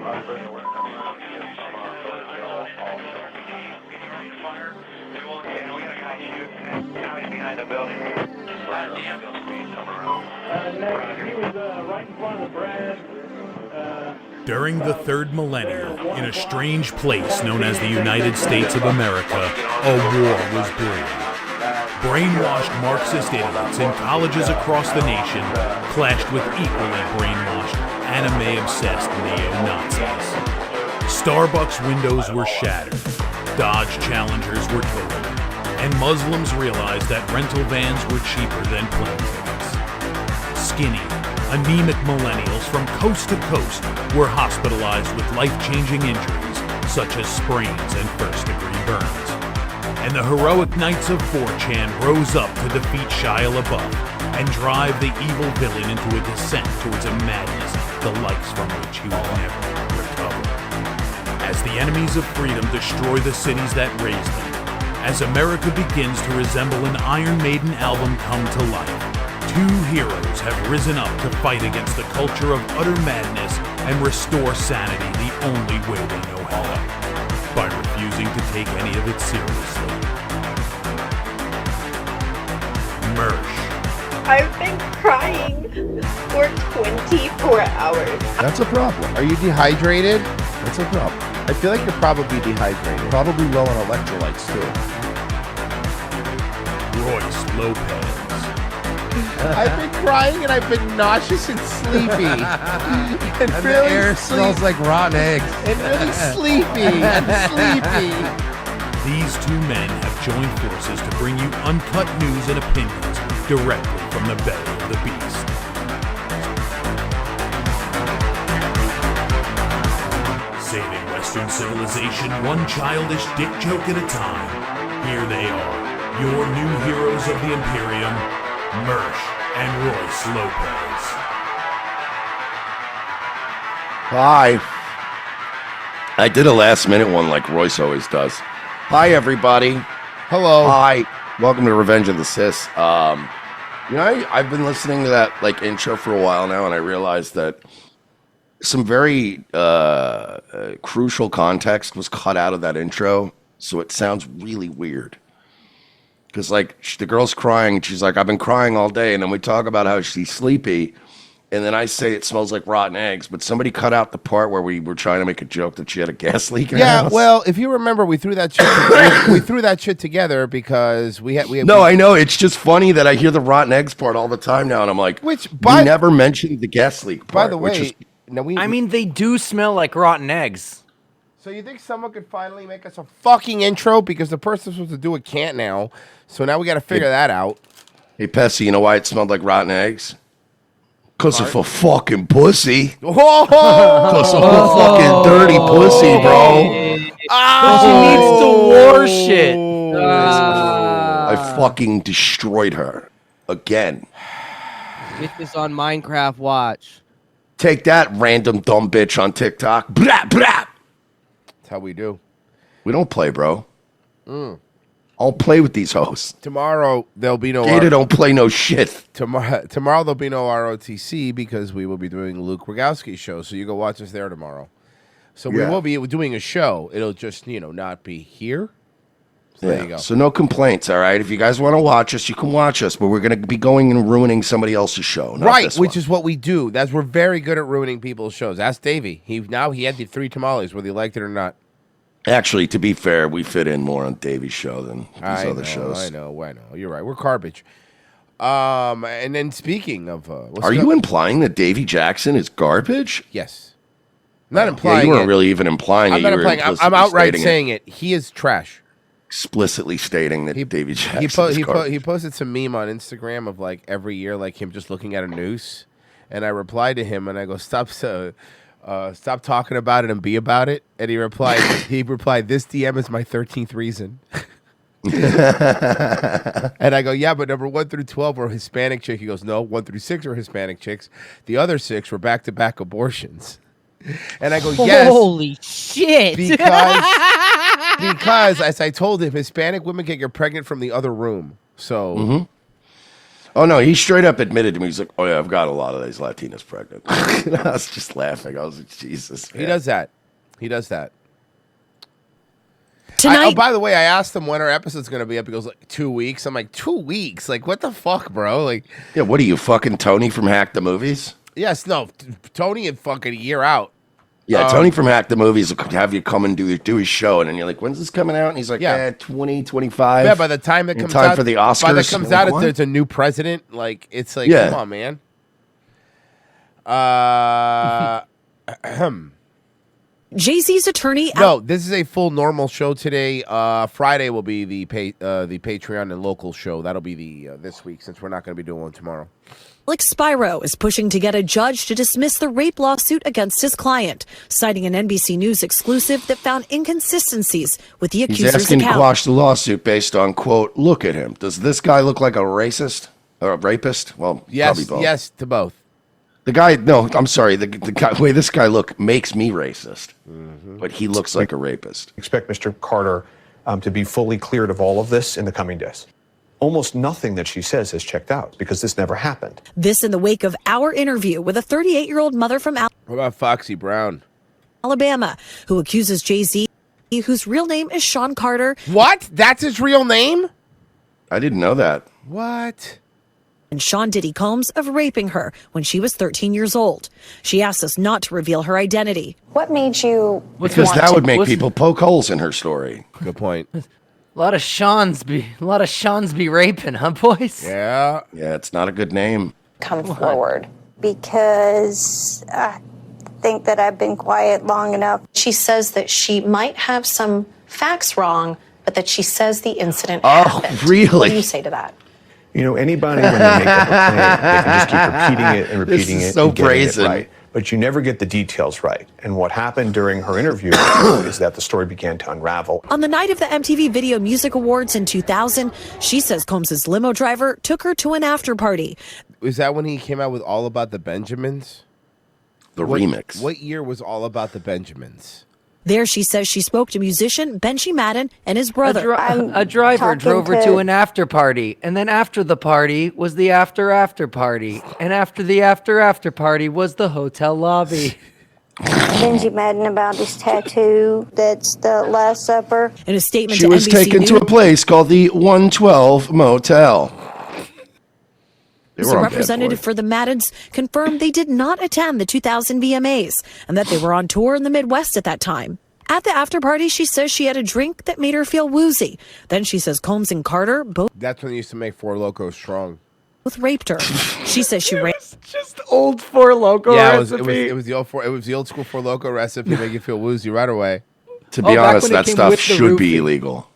Behind the building. He was right in front of the brand. During the third millennium, in a strange place known as the United States of America, a war was brewing. Brainwashed Marxist idiots in colleges across the nation clashed with equally brainwashed, anime-obsessed neo-Nazis. Starbucks windows were shattered, Dodge Challengers were totaled, and Muslims realized that rental vans were cheaper than plane tickets. Skinny, anemic millennials from coast to coast were hospitalized with life-changing injuries such as sprains and first-degree burns. And the heroic knights of 4chan rose up to defeat Shia LaBeouf and drive the evil villain into a descent towards a madness the likes from which he will never recover. As the enemies of freedom destroy the cities that raised them, as America begins to resemble an Iron Maiden album come to life, two heroes have risen up to fight against the culture of utter madness and restore sanity the only way they know how, by refusing to take any of it seriously. Mersh. I've been crying for 24 hours. That's a problem. Are you dehydrated? That's a problem. I feel like you're probably dehydrated. Probably low on electrolytes, too. Royce Lopez. I've been crying and I've been nauseous and sleepy. and And really the air smells like rotten eggs. And really sleepy. sleepy. These two men have joined forces to bring you uncut news and opinions directly from the belly of the beast. Saving Western civilization one childish dick joke at a time. Here they are, your new heroes of the Imperium, Mersh and Royce Lopez. Hi. I did a last minute one like Royce always does. Hi, everybody. Hello. Hi. Welcome to Revenge of the Sis. I've been listening to that like intro for a while now, and I realized that some very crucial context was cut out of that intro, so it sounds really weird. Because, like, the girl's crying, and she's like, I've been crying all day, and then we talk about how she's sleepy, and then I say it smells like rotten eggs, but somebody cut out the part where we were trying to make a joke that she had a gas leak in her house. Well, if you remember, we threw that shit we threw that shit together because we had... No, I know. It's just funny that I hear the rotten eggs part all the time now, and I'm like, we never mentioned the gas leak part. By the way... I mean, they do smell like rotten eggs. So you think someone could finally make us a fucking intro because the person supposed to do it can't now? So now we got to figure that out. Hey, Pessy, you know why it smelled like rotten eggs? Because of a fucking pussy. Because of a fucking dirty pussy, bro. She needs to war shit. I fucking destroyed her again. Get this on Minecraft Watch. Take that, random dumb bitch on TikTok. Blah, blah. That's how we do. We don't play, bro. I'll play with these hoes. Tomorrow there'll be no... Gator don't play no shit. Tomorrow there'll be no ROTC because we will be doing Luke Rogowski's show. So you go watch us there tomorrow. So we will be doing a show. It'll just, not be here. So there you go. So no complaints, all right? If you guys want to watch us, you can watch us, but we're going to be going and ruining somebody else's show. Right, which is what we do. We're very good at ruining people's shows. Ask Davey. He had the 3 tamales, whether he liked it or not. Actually, to be fair, we fit in more on Davey's show than these other shows. I know. You're right. We're garbage. And then speaking of... Are you implying that Davey Jackson is garbage? Yes. I'm not implying you weren't really even implying I'm it. not implying I'm outright saying it. He is trash. Explicitly stating that Davey Jackson is garbage. He posted some meme on Instagram of like every year, like him just looking at a noose. And I replied to him and I go, stop talking about it and be about it. And he replied, this DM is my 13th reason. And I go, yeah, but number 1 through 12 were Hispanic chicks. He goes, no, 1 through 6 were Hispanic chicks. The other 6 were back-to-back abortions. And I go, yes. Holy shit. Because, as I told him, Hispanic women can get pregnant from the other room. So, Oh no, he straight up admitted to me. He's like, "Oh yeah, I've got a lot of these Latinas pregnant." And I was just laughing. I was like, "Jesus." He does that. He does that. Tonight, by the way, I asked him when our episode's going to be up. He goes, like, 2 weeks. I'm like, 2 weeks? Like, what the fuck, bro? Like, Yeah, what are you, fucking Tony from Hack the Movies? yes, no, Tony had fucking a year out. Yeah, Tony from Hack the Movies will have you come and do his show, and then you're like, "When's this coming out?" And he's like, Yeah. 2025. Yeah, by the time it In comes time out, for the by Oscars. the comes Like, out, what? there's a new president. Like, it's like, Yeah. come on, man. Jay-Z's attorney No, this is a full normal show today. Friday will be the Patreon and local show. That'll be the this week, since we're not going to be doing one tomorrow. Alex Spiro is pushing to get a judge to dismiss the rape lawsuit against his client, citing an NBC News exclusive that found inconsistencies with the He's accuser's asking to account. quash the lawsuit based on, quote, "Look at him. Does this guy look like a racist or a rapist?" Well, Yes, probably both. yes to both. The guy, no, I'm sorry. The way this guy look makes me racist, but he looks like a rapist. Expect Mr. Carter to be fully cleared of all of this in the coming days. Almost nothing that she says has checked out because this never happened. This in the wake of our interview with a 38-year-old mother from What about Foxy Brown? Alabama who accuses Jay-Z, whose real name is Sean Carter, What? That's his real name? I didn't know that. What? and Sean Diddy Combs of raping her when she was 13 years old. She asked us not to reveal her identity. What made you Because want that to- would make people poke holes in her story. Good point. A lot of Sean's be raping, huh, boys? Yeah. Yeah, it's not a good name. come forward? Because I think that I've been quiet long enough. She says that she might have some facts wrong, but that she says the incident Oh, happened. really? What do you say to that? You know, anybody, when they make up a claim, they can just keep repeating it and repeating is it so and getting brazen. it right. But you never get the details right. And what happened during her interview is that the story began to unravel. On the night of the MTV Video Music Awards in 2000, she says Combs' limo driver took her to an after party. Was that when he came out with All About the Benjamins? The remix. What year was All About the Benjamins? There she says she spoke to musician Benji Madden and his brother. A driver drove her to an after party, and then after the party was the after party, and after the after party was the hotel lobby. Benji Madden about his tattoo. That's the Last Supper. In a statement She to was NBC taken News, to a place called the 112 Motel. They the were on Bad representative Boy. for the Maddens confirmed they did not attend the 2000 VMAs and that they were on tour in the Midwest at that time. At the after party, she says she had a drink that made her feel woozy. Then she says Combs and Carter both That's when they used to make Four Loko strong. raped her. She says she ran. Just old Four Loko Yeah, it recipe. was the old school Four Loko recipe, make you feel woozy right away. To be back honest, when it that came stuff with the should be roofie. illegal.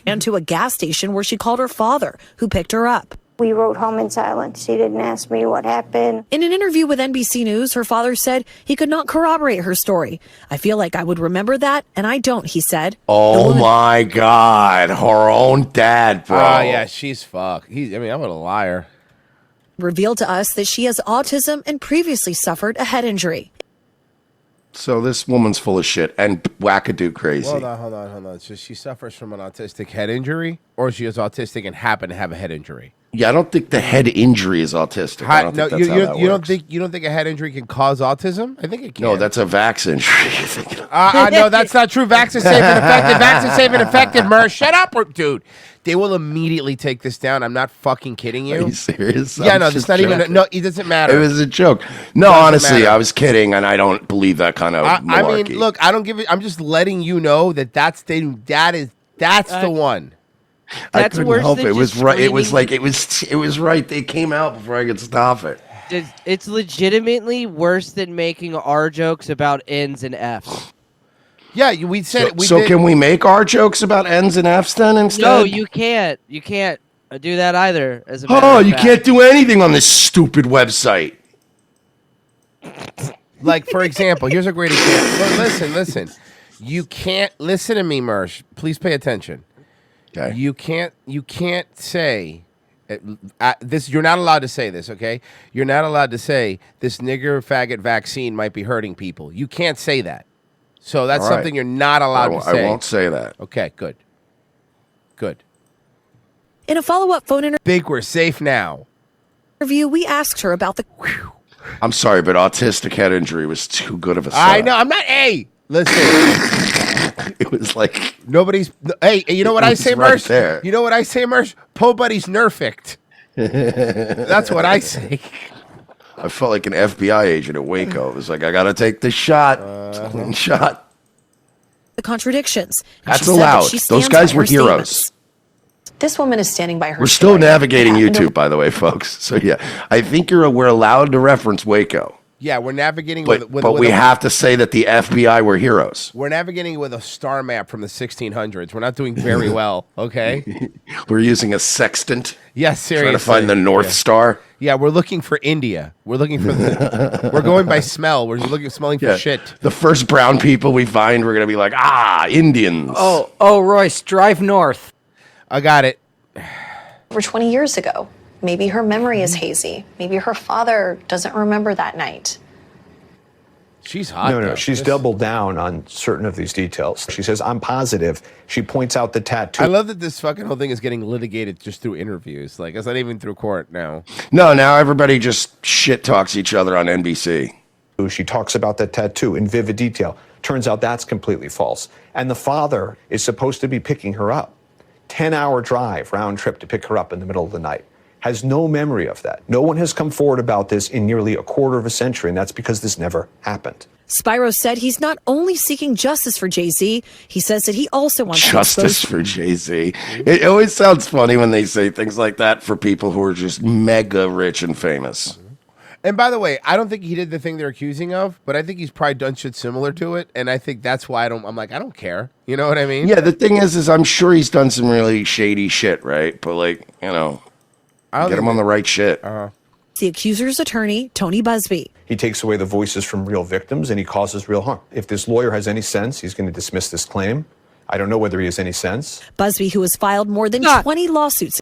And to a gas station where she called her father, who picked her up. We rode home in silence. She didn't ask me what happened. In an interview with NBC News, her father said he could not corroborate her story. I feel like I would remember that, and I don't, he said. Oh my God, her own dad, bro. Oh, yeah, she's fucked. I'm a liar. Revealed to us that she has autism and previously suffered a head injury. So this woman's full of shit and wackadoo crazy. Hold on. So she suffers from an autistic head injury, or she is autistic and happened to have a head injury? Yeah, I don't think the head injury is autistic. I don't think that's how that works. You don't think a head injury can cause autism? I think it can. No, that's a vax injury. No, that's not true. Vax is safe and effective. Vax is safe and effective, Mersh. Shut up, dude. They will immediately take this down. I'm not fucking kidding you. Are you serious? Yeah, I'm no, just it's not even. joking. No, it doesn't matter. It was a joke. No, Doesn't honestly, matter. I was kidding, and I don't believe that kind of I malarkey. mean, look, I don't give it. I'm just letting you know that's the one. I That's couldn't worse help than it. It was just right. It was screaming. like it was right. They came out before I could stop it. It's legitimately worse than making R jokes about N's and F's. Yeah, we said it. So can we make our jokes about N's and F's then instead? No, you can't. You can't do that either. As a matter Oh, of you fact. can't do anything on this stupid website. Like, for example, here's a great example. Listen. You can't listen to me, Mersh. Please pay attention. Okay. You can't say this. You're not allowed to say this. Okay. You're not allowed to say this nigger faggot vaccine might be hurting people. You can't say that. So that's All right. something you're not allowed to say. I won't say that. Okay. Good. In a follow-up phone interview, Think we're safe now. interview, we asked her about the I'm sorry, but autistic head injury was too good of a setup. I know. I'm not. Hey, listen. It was like Nobody's. Hey, you know what I say, right Mersh? there. You know what I say, Mersh? Po Buddy's nerfect. That's what I say. I felt like an FBI agent at Waco. It was like, I got to take this shot. Clean shot. the contradictions. And That's she said that allowed. she Those stands guys by were her heroes. statements. This woman is standing by her. We're still story. navigating It happened YouTube, by the way, folks. So, yeah, I think we're allowed to reference Waco. Yeah, we're navigating But with we a, have to say that the FBI were heroes. We're navigating with a star map from the 1600s. We're not doing very well, okay? We're using a sextant. Yes, seriously. Trying to find the North Star. Yeah, we're looking for India. We're looking for the. We're going by smell. We're smelling for shit. The first brown people we find, we're going to be like, Indians. Oh, Royce, drive north. I got it. over 20 years ago. Maybe her memory is hazy. Maybe her father doesn't remember that night. She's hot. No, she's doubled down on certain of these details. She says, I'm positive. She points out the tattoo. I love that this fucking whole thing is getting litigated just through interviews. Like, it's not even through court now. No, now everybody just shit talks each other on NBC. She talks about that tattoo in vivid detail. Turns out that's completely false. And the father is supposed to be picking her up. 10-hour drive, round trip to pick her up in the middle of the night. Has no memory of that. No one has come forward about this in nearly a quarter of a century, and that's because this never happened. Spyro said he's not only seeking justice for Jay-Z, he says that he also wants Justice for Jay-Z. It always sounds funny when they say things like that for people who are just mega rich and famous. And by the way, I don't think he did the thing they're accusing of, but I think he's probably done shit similar to it. And I think that's why I'm like, I don't care. You know what I mean? Yeah, the thing is I'm sure he's done some really shady shit, right? But like, get him on the right shit. The accuser's attorney, Tony Busby. He takes away the voices from real victims and he causes real harm. If this lawyer has any sense, he's going to dismiss this claim. I don't know whether he has any sense. Busby, who has filed more than 20 lawsuits.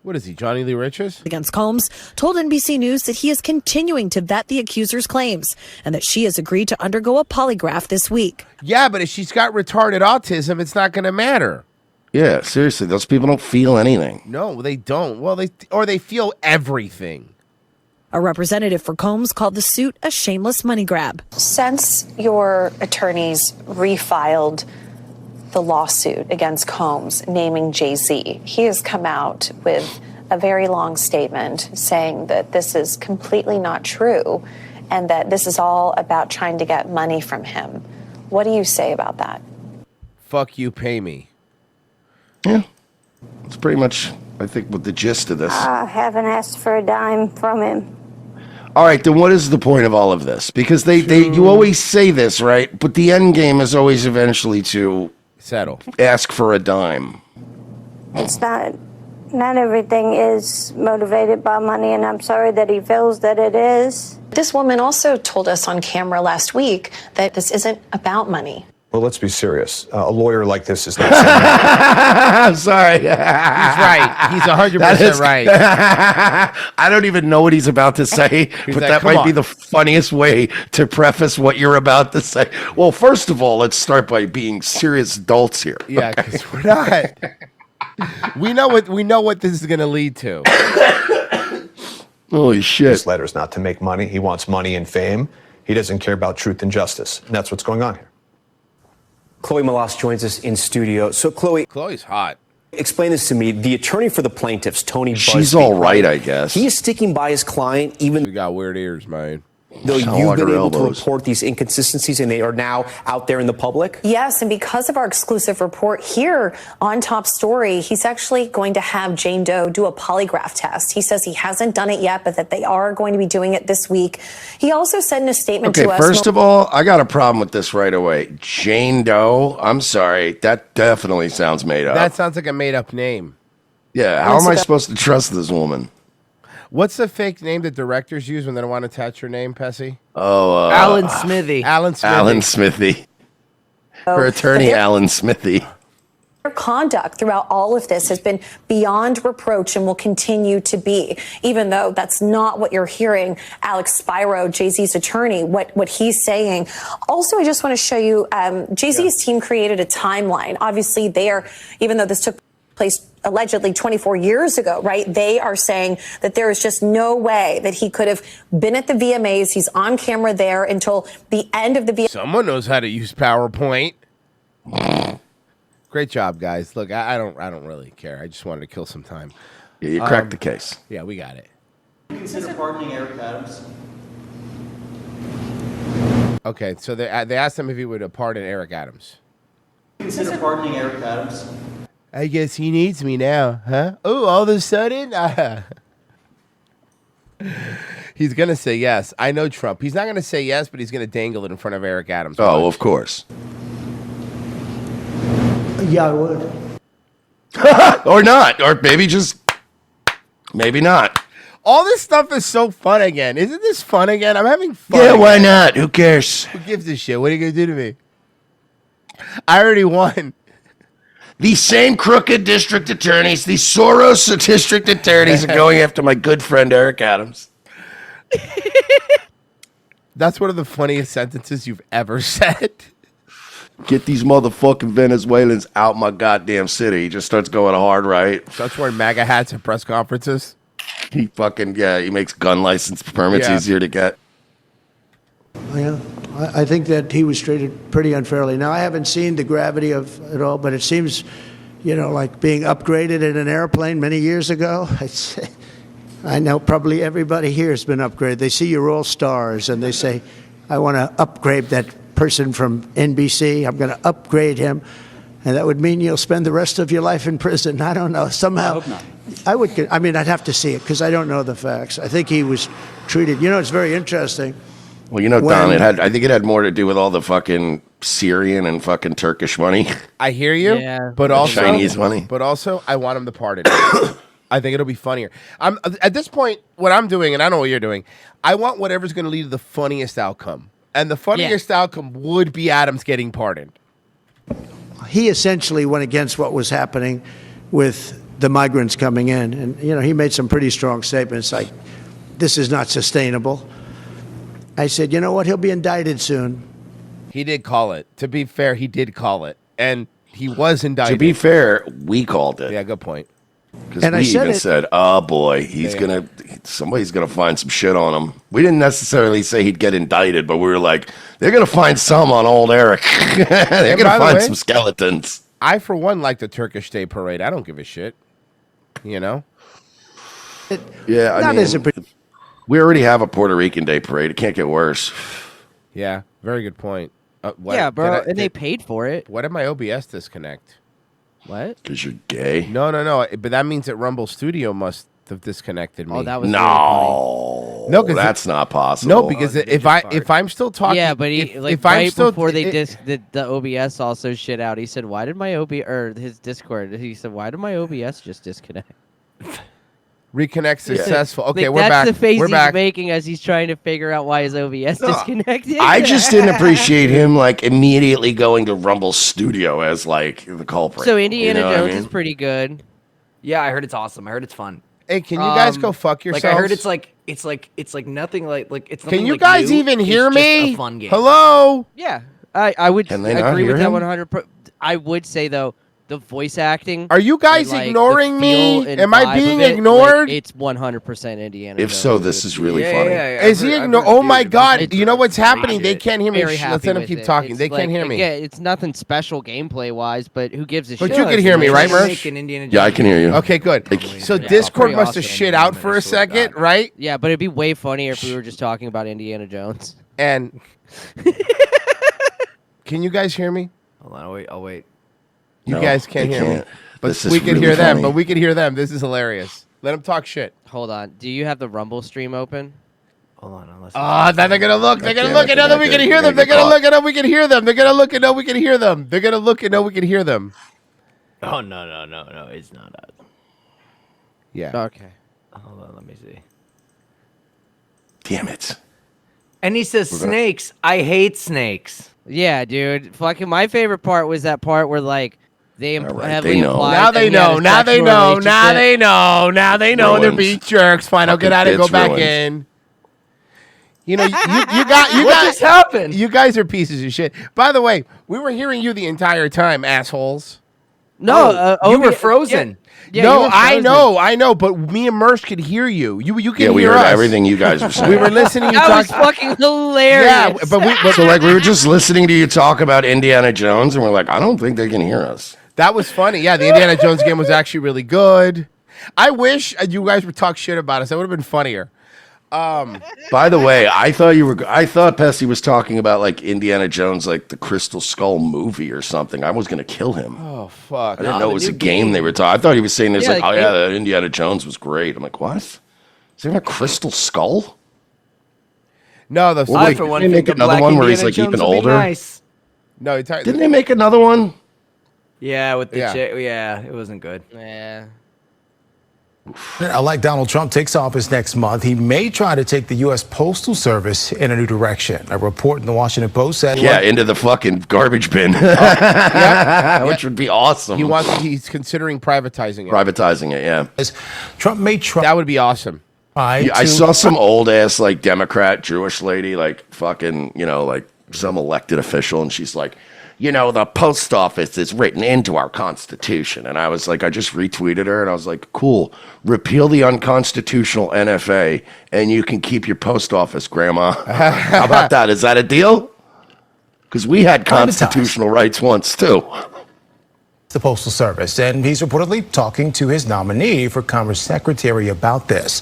What is he, Johnny Lee Riches? Against Combs, told NBC News that he is continuing to vet the accuser's claims and that she has agreed to undergo a polygraph this week. Yeah, but if she's got retarded autism, it's not going to matter. Yeah, seriously, those people don't feel anything. No, they don't. Well, they feel everything. A representative for Combs called the suit a shameless money grab. Since your attorneys refiled the lawsuit against Combs naming Jay-Z, he has come out with a very long statement saying that this is completely not true and that this is all about trying to get money from him. What do you say about that? Fuck you, pay me. Yeah, it's pretty much, I think, what the gist of this. I haven't asked for a dime from him. All right, then what is the point of all of this? Because you always say this, right? But the end game is always eventually to settle, ask for a dime. It's not everything is motivated by money, and I'm sorry that he feels that it is. This woman also told us on camera last week that this isn't about money. Well, let's be serious. A lawyer like this is not. I'm sorry. He's right. He's 100% right. I don't even know what he's about to say, but like, that "Come might be on." the funniest way to preface what you're about to say. Well, first of all, let's start by being serious adults here. Yeah, because we're not. We know what this is going to lead to. Holy shit. This letter's not to make money. He wants money and fame. He doesn't care about truth and justice. And that's what's going on here. Chloe Malas joins us in studio. So, Chloe's hot. Explain this to me. The attorney for the plaintiffs, Tony Busby. She's all right, I guess. He is sticking by his client even. We got weird ears, man. Though you've been able to report these inconsistencies and they are now out there in the public? Yes, and because of our exclusive report here on Top Story, he's actually going to have Jane Doe do a polygraph test. He says he hasn't done it yet, but that they are going to be doing it this week. He also said in a statement to us... First of all, I got a problem with this right away. Jane Doe, I'm sorry, that definitely sounds made up. That sounds like a made-up name. Yeah, how am I supposed to trust this woman? What's the fake name that directors use when they don't want to attach your name, Pessy? Oh, Alan Smithy. Alan Smithy. Alan Smithy. Her attorney, Alan Smithy. Their conduct throughout all of this has been beyond reproach and will continue to be, even though that's not what you're hearing Alex Spyro, Jay-Z's attorney, what he's saying. Also, I just want to show you, Jay-Z's team created a timeline. Obviously, even though this took place allegedly 24 years ago, right? They are saying that there is just no way that he could have been at the VMAs. He's on camera there until the end of the VMAs. Someone knows how to use PowerPoint. Great job, guys. Look, I don't really care. I just wanted to kill some time. Yeah, you cracked the case. Yeah, we got it. Consider pardoning Eric Adams. Okay, so they asked him if he would pardon Eric Adams. Consider pardoning Eric Adams. I guess he needs me now, huh? Oh, all of a sudden? He's going to say yes. I know Trump. He's not going to say yes, but he's going to dangle it in front of Eric Adams. Oh, of course. Yeah, I would. Or not. Or maybe not. All this stuff is so fun again. Isn't this fun again? I'm having fun. Yeah, again. why not? Who cares? Who gives a shit? What are you going to do to me? I already won. These same crooked district attorneys, these Soros district attorneys are going after my good friend Eric Adams. That's one of the funniest sentences you've ever said. Get these motherfucking Venezuelans out my goddamn city. He just starts going hard right. Starts wearing MAGA hats at press conferences. He makes gun license permits easier to get. Yeah, I think that he was treated pretty unfairly. Now, I haven't seen the gravity of it all, but it seems, like being upgraded in an airplane many years ago. I know probably everybody here has been upgraded. They see you're all stars, and they say, I want to upgrade that person from NBC. I'm going to upgrade him. And that would mean you'll spend the rest of your life in prison. I don't know. Somehow, I hope not. I'd have to see it because I don't know the facts. I think he was treated. It's very interesting. Well, Don, I think it had more to do with all the fucking Syrian and fucking Turkish money. I hear you, but also Chinese money. But also, I want him to pardon. I think it'll be funnier. At this point, what I'm doing, and I know what you're doing, I want whatever's going to lead to the funniest outcome. And the funniest outcome would be Adams getting pardoned. He essentially went against what was happening with the migrants coming in. And, he made some pretty strong statements like, this is not sustainable. I said, you know what? He'll be indicted soon. He did call it. To be fair, he did call it. And he was indicted. To be fair, we called it. Yeah, good point. Because we even said, oh boy, somebody's going to find some shit on him. We didn't necessarily say he'd get indicted, but we were like, they're going to find some on old Eric. They're going to find some skeletons. I, for one, like the Turkish Day Parade. I don't give a shit. Yeah, we already have a Puerto Rican Day Parade. It can't get worse. Yeah, very good point. Bro, and they paid for it. What did my OBS disconnect? What? Because you're gay? No. But that means that Rumble Studio must have disconnected me. Oh, that was no, that's not possible. No, because if I'm still talking, yeah, but before the OBS also shit out, he said, "Why did my his Discord?" He said, "Why did my OBS just disconnect?" Reconnect successful. Okay, we're that's back. That's the face we're he's back. making as he's trying to figure out why his OBS disconnected. I just didn't appreciate him immediately going to Rumble Studio as the culprit. So Indiana Jones is pretty good. Yeah, I heard it's awesome. I heard it's fun. Hey, can you guys go fuck yourselves? I heard it's nothing it's Can you like guys new. even It's hear just me? a fun game. Hello. Yeah, I would Can they not agree hear with him? that 100%. I would say though, the voice acting. Are you guys and, ignoring the me? feel and Am I vibe being of it, ignored? It's 100% Indiana. If Jones, so, dude. this is really funny. Is he ignoring? Oh my God! You know what's happening? They can't hear me. Very Let's happy let him with keep it. talking. It's They can't hear me. Yeah, it's nothing special gameplay wise, but who gives a shit? But you can hear me, right, Mersh? Yeah, I can hear you. Okay, good. So Yeah, Discord pretty must have awesome. shit out for a second, right? Yeah, but it'd be way funnier if we were just talking about Indiana Jones. And can you guys hear me? Hold on, I'll wait. You No, guys can't they hear me. can't. But This is we can really hear them. funny. But we can hear them. This is hilarious. Let them talk shit. Hold on. Do you have the Rumble stream open? Hold on, unless. Ah, then they're gonna look. They're gonna damn look it, and know that we they're can hear gonna them. They're get gonna caught. look and know we can hear them. They're gonna look and know we can hear them. They're gonna look and know we can hear them. Oh no! It's not us. Yeah. Okay. Hold on, let me see. Damn it. And he says snakes. I hate snakes. Yeah, dude. Fucking my favorite part was that part where they right, heavily they know. implied Now that they he had know. a Now they sexual know. Now relationship. they know. Now they know. They're Ruined. being jerks. Fine, I'll get out and go Fucking back kids in. You know, you got What just happened? You guys are pieces of shit. By the way, we were hearing you the entire time, assholes. No, you were frozen. Yeah, no, you were frozen. I know, but me and Merce could hear you. You can Yeah, we hear heard us. everything you guys were saying. We were listening to you That was talk. fucking hilarious. Yeah, but So like we were just listening to you talk about Indiana Jones, and we're like, I don't think they can hear us. that was funny. Yeah, the Indiana Jones game was actually really good. I wish you guys would talk shit about us. That would have been funnier. By the way, I thought Pessy was talking about like Indiana Jones, like the Crystal Skull movie or something. I was gonna kill him. Oh fuck! I didn't know it was a game they were talking. I thought he was saying this Yeah, like, the oh yeah, game- that Indiana Jones was great. I'm like, what? Is there a Crystal Skull? No, the Well, I, wait, for one, didn't they think make a another black one where he's Indiana like Jones even would be older? Nice. no. Didn't they make another one? Yeah, with the Yeah. yeah, it wasn't good. Yeah. Elect Donald Trump takes office next month. He may try to take the U.S. Postal Service in a new direction. A report in the Washington Post said, Yeah, into the fucking garbage bin, which would be awesome. He's considering privatizing it. Privatizing it, yeah. Trump may try. That would be awesome. Yeah, I saw some old ass like Democrat Jewish lady, like fucking, like some elected official, and she's like, the post office is written into our Constitution. And I was like, I just retweeted her, and I was like, cool, repeal the unconstitutional NFA, and you can keep your post office, Grandma. How about that? Is that a deal? Because we had constitutional rights once too. The Postal Service, and he's reportedly talking to his nominee for Commerce Secretary about this.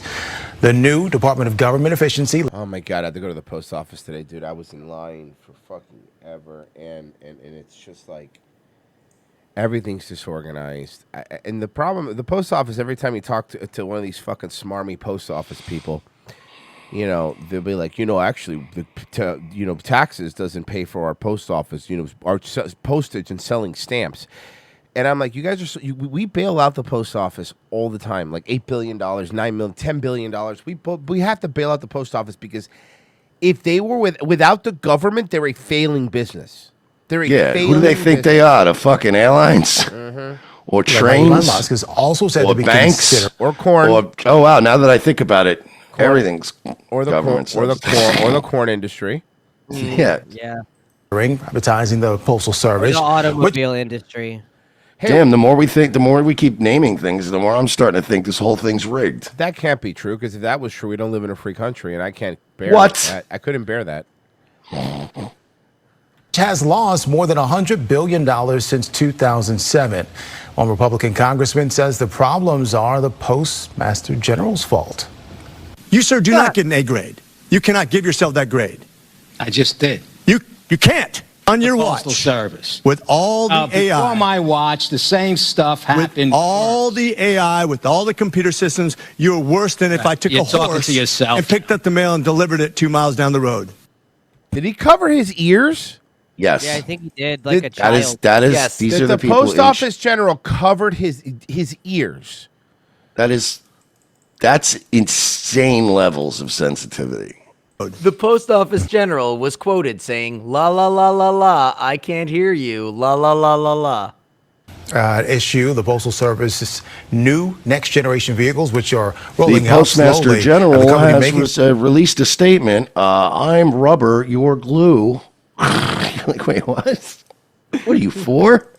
The new Department of Government Efficiency. Oh my god, I had to go to the post office today, dude. I was in line for fucking ever, and it's just like everything's disorganized. And the problem, the post office, every time you talk to one of these fucking smarmy post office people, they'll be like, actually, taxes doesn't pay for our post office, our postage and selling stamps. And I'm like, you guys we bail out the post office all the time, like $8 billion, $9 million, $10 billion. We have to bail out the post office because if they were without the government, they're a failing business. They're a failing who do they think they are? The fucking airlines? Or trains? Elon Musk has also said or to be banks? considered. Or corn. Oh, wow, now that I think about it, everything's government. Or the corn industry. Yeah. Yeah. Privatizing the Postal Or Service. the automobile industry. Damn, the more we keep naming things, the more I'm starting to think this whole thing's rigged. That can't be true, because if that was true, we don't live in a free country, and I can't bear What? that. I couldn't bear that. Has lost more than $100 billion since 2007. One Republican congressman says the problems are the Postmaster General's fault. You, sir, do not get an A grade. You cannot give yourself that grade. I just did. You can't. On your watch. Postal Service. With all the AI. Before my watch, the same stuff happened. With all the AI, with all the computer systems, you're worse than if I took You're a talking horse to yourself. and picked up the mail and delivered it 2 miles down the road. Did he cover his ears? Yes. Yeah, I think he did, like a That child. is. Yes. These are the people. Post office general covered his ears. That's insane levels of sensitivity. The post office general was quoted saying, "La la la la la, I can't hear you. La la la la la." Issue the Postal Service's new next generation vehicles, which are rolling The out Postmaster slowly. General And the company has released a statement. I'm rubber, you're glue. Like, wait, what? What are you for?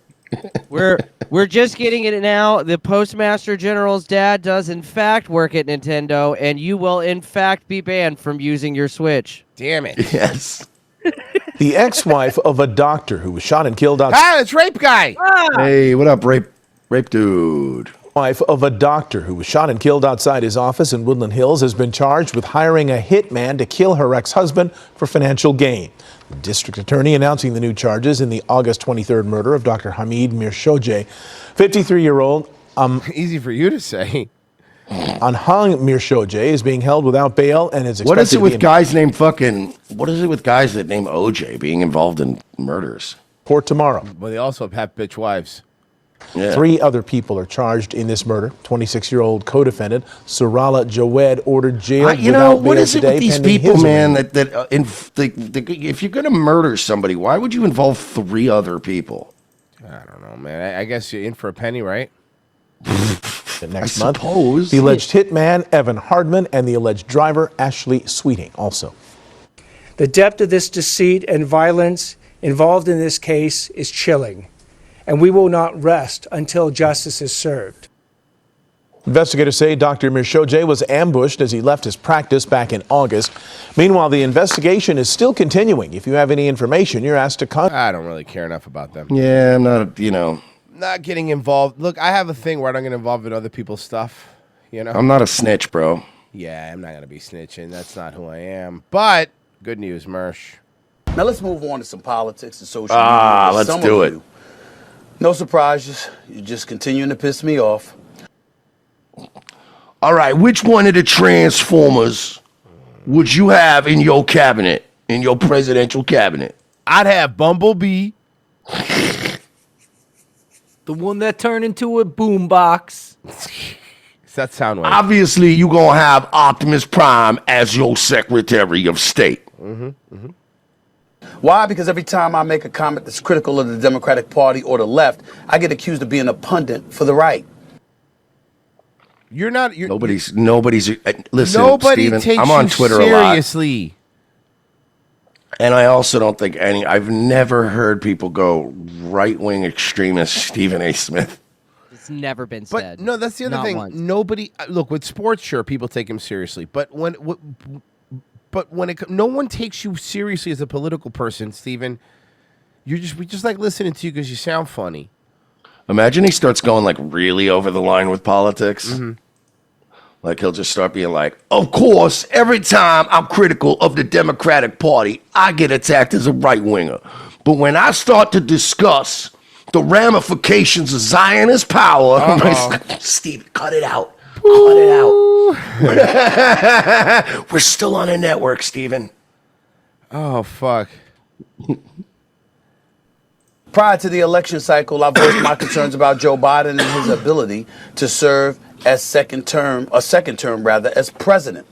We're just getting it now. The Postmaster General's dad does in fact work at Nintendo, and you will in fact be banned from using your Switch. Damn it. Yes. The ex-wife of a doctor who was shot and killed outside. Ah, it's rape guy. Hey, what up, rape dude? Wife of a doctor who was shot and killed outside his office in Woodland Hills has been charged with hiring a hitman to kill her ex-husband for financial gain. The district attorney announcing the new charges in the August 23rd murder of Dr. Hamid Mirshoje, 53-year-old. Easy for you to say. Anhang Mirshoje is being held without bail and is expected What is it to with be guys named fucking? What is it with guys that name OJ being involved in murders? court tomorrow. Well, they also have bitch wives. Yeah. 3 other people are charged in this murder. 26-year-old co-defendant Surala Jawed ordered jailed without what bail is it today with these pending people, his man? arraignment. If you're gonna murder somebody, why would you involve 3 other people? I don't know, man. I guess you're in for a penny, right? Next month, the alleged hitman Evan Hardman and the alleged driver Ashley Sweeting also. The depth of this deceit and violence involved in this case is chilling. and we will not rest until justice is served. Investigators say Dr. Mirshoje was ambushed as he left his practice back in August. Meanwhile, the investigation is still continuing. If you have any information, you're asked to contact. I don't really care enough about them. Yeah, I'm not, Not getting involved. Look, I have a thing where I don't get involved in other people's stuff. You know? I'm not a snitch, bro. Yeah, I'm not going to be snitching. That's not who I am. But good news, Mersh. Now let's move on to some politics and social media. Let's Some do of it. you, no surprises. You're just continuing to piss me off. All right, which one of the Transformers would you have in your cabinet, in your presidential cabinet? I'd have Bumblebee. The one that turned into a boombox. Does that sound right? Obviously, you're going to have Optimus Prime as your Secretary of State. Why? Because every time I make a comment that's critical of the Democratic Party or the left, I get accused of being a pundit for the right. You're not. Nobody's. Listen, Nobody Steven, takes I'm on you Twitter a lot. seriously. And I also don't think I've never heard people go right-wing extremist Stephen A. Smith. It's never been But said. no, that's the other Not thing. once. Nobody look with sports. Sure, people take him seriously, but when no one takes you seriously as a political person, Stephen. We just like listening to you because you sound funny. Imagine he starts going like really over the line with politics. Like he'll just start being like, of course, every time I'm critical of the Democratic Party, I get attacked as a right winger. But when I start to discuss the ramifications of Zionist power, Steve, cut it out. Cut it out. We're still on a network, Steven. Oh, fuck. Prior to the election cycle, I voiced my concerns about Joe Biden and his ability to serve as second term as president.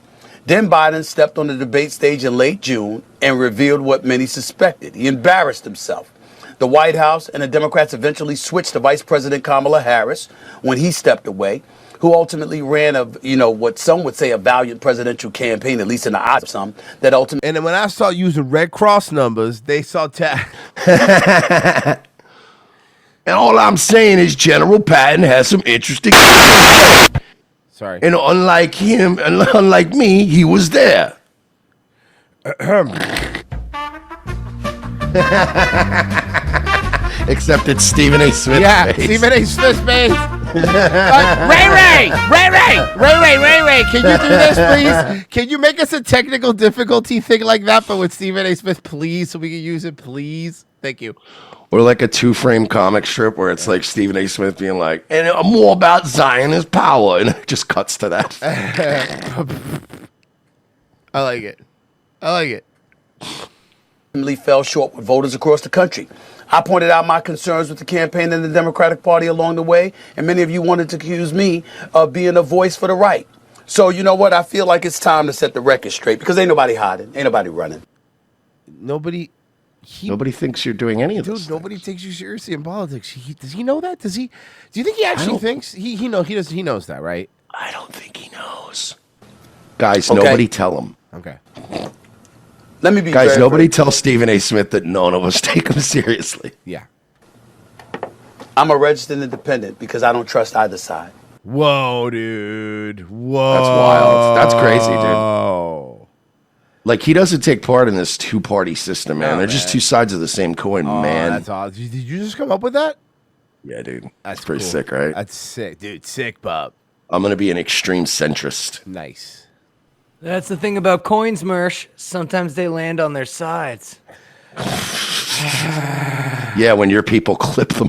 Then Biden stepped on the debate stage in late June and revealed what many suspected. He embarrassed himself. The White House and the Democrats eventually switched to Vice President Kamala Harris when he stepped away, who ultimately ran what some would say a valiant presidential campaign, at least in the eyes of some, that ultimately. And then when I saw using Red Cross numbers, they saw And all I'm saying is General Patton has some interesting. Sorry. And unlike him, and unlike me, he was there. Except it's Stephen A. Smith's face. Stephen A. Smith's face. Ray, can you do this, please? Can you make us a technical difficulty thing like that, but with Stephen A. Smith, please, so we can use it, please? Thank you. Or like a 2-frame comic strip where it's like Stephen A. Smith being like, and more about Zionist power, and it just cuts to that. I like it. I like it. Fell short with voters across the country. I pointed out my concerns with the campaign and the Democratic Party along the way, and many of you wanted to accuse me of being a voice for the right. So you know what? I feel like it's time to set the record straight because ain't nobody hiding, ain't nobody running. Nobody thinks you're doing any of this. Dude, nobody takes you seriously in politics. Does he know that? Do you think he actually thinks he knows that, right? I don't think he knows. Guys, nobody tell him. Okay. Let me be Guys, very nobody tell Stephen A. Smith that none of us take him seriously. Yeah. I'm a registered independent because I don't trust either side. Whoa, dude. Whoa. That's wild. That's crazy, dude. Like, he doesn't take part in this two-party system, man. No, They're just two sides of the same coin, man. That's awesome. Did you just come up with that? Yeah, dude. That's pretty cool. sick, right? That's sick, dude. Sick, Bob. I'm going to be an extreme centrist. Nice. That's the thing about coins, Mersh. Sometimes they land on their sides. Yeah, when your people clip them.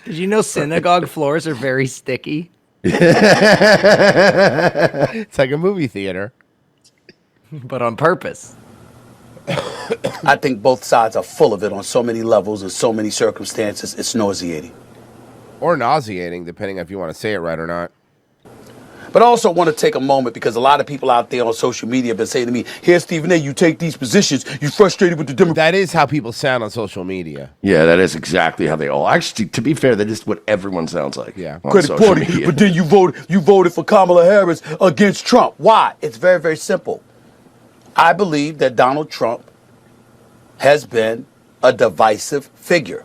Did you know synagogue floors are very sticky? It's like a movie theater. But on purpose. I think both sides are full of it on so many levels and so many circumstances. It's nauseating. Or nauseating, depending if you want to say it right or not. But I also want to take a moment because a lot of people out there on social media have been saying to me, here, Stephen A., you take these positions, you're frustrated with the Democrats. That is how people sound on social media. Yeah, that is exactly how they all. Actually, to be fair, that is what everyone sounds like. Yeah. On Credit social party, media. but then you voted for Kamala Harris against Trump. Why? It's very, very simple. I believe that Donald Trump has been a divisive figure.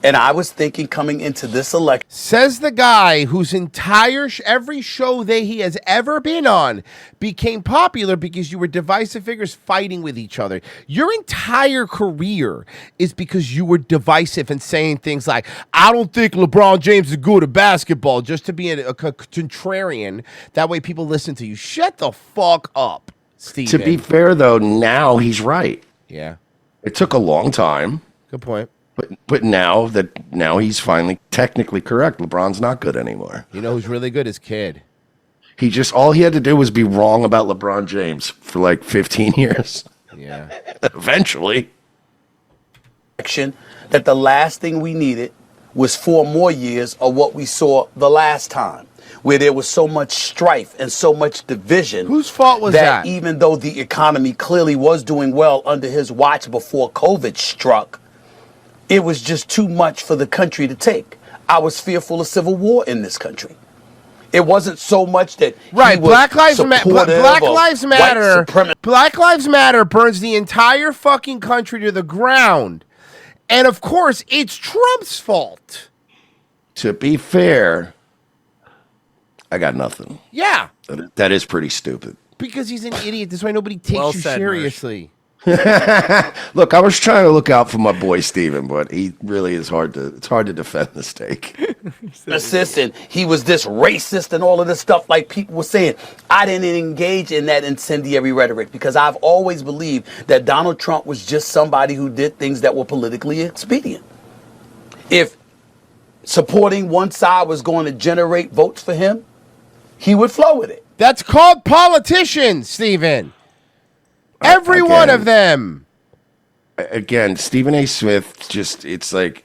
And I was thinking coming into this election. Says the guy whose entire every show he has ever been on became popular because you were divisive figures fighting with each other. Your entire career is because you were divisive and saying things like, I don't think LeBron James is good at basketball, just to be a contrarian. That way people listen to you. Shut the fuck up, Steven. To be fair, though, now he's right. Yeah. It took a long time. Good point. But now he's finally technically correct. LeBron's not good anymore. You know who's really good? His kid. All he had to do was be wrong about LeBron James for like 15 years. Yeah. Eventually. That the last thing we needed was 4 more years of what we saw the last time, where there was so much strife and so much division. Whose fault was that? Even though the economy clearly was doing well under his watch before COVID struck, it was just too much for the country to take. I was fearful of civil war in this country. It wasn't so much that right. Black Lives Matter. Black Lives Matter burns the entire fucking country to the ground, and of course, it's Trump's fault. To be fair, I got nothing. Yeah, that is pretty stupid. Because he's an idiot. That's why nobody takes you seriously. Look, I was trying to look out for my boy Steven, but he really is it's hard to defend the stake. And he was this racist and all of this stuff like people were saying. I didn't engage in that incendiary rhetoric because I've always believed that Donald Trump was just somebody who did things that were politically expedient. If supporting one side was going to generate votes for him, he would flow with it. That's called politicians, Steven. Every one of them. Again, Stephen A. Smith, it's like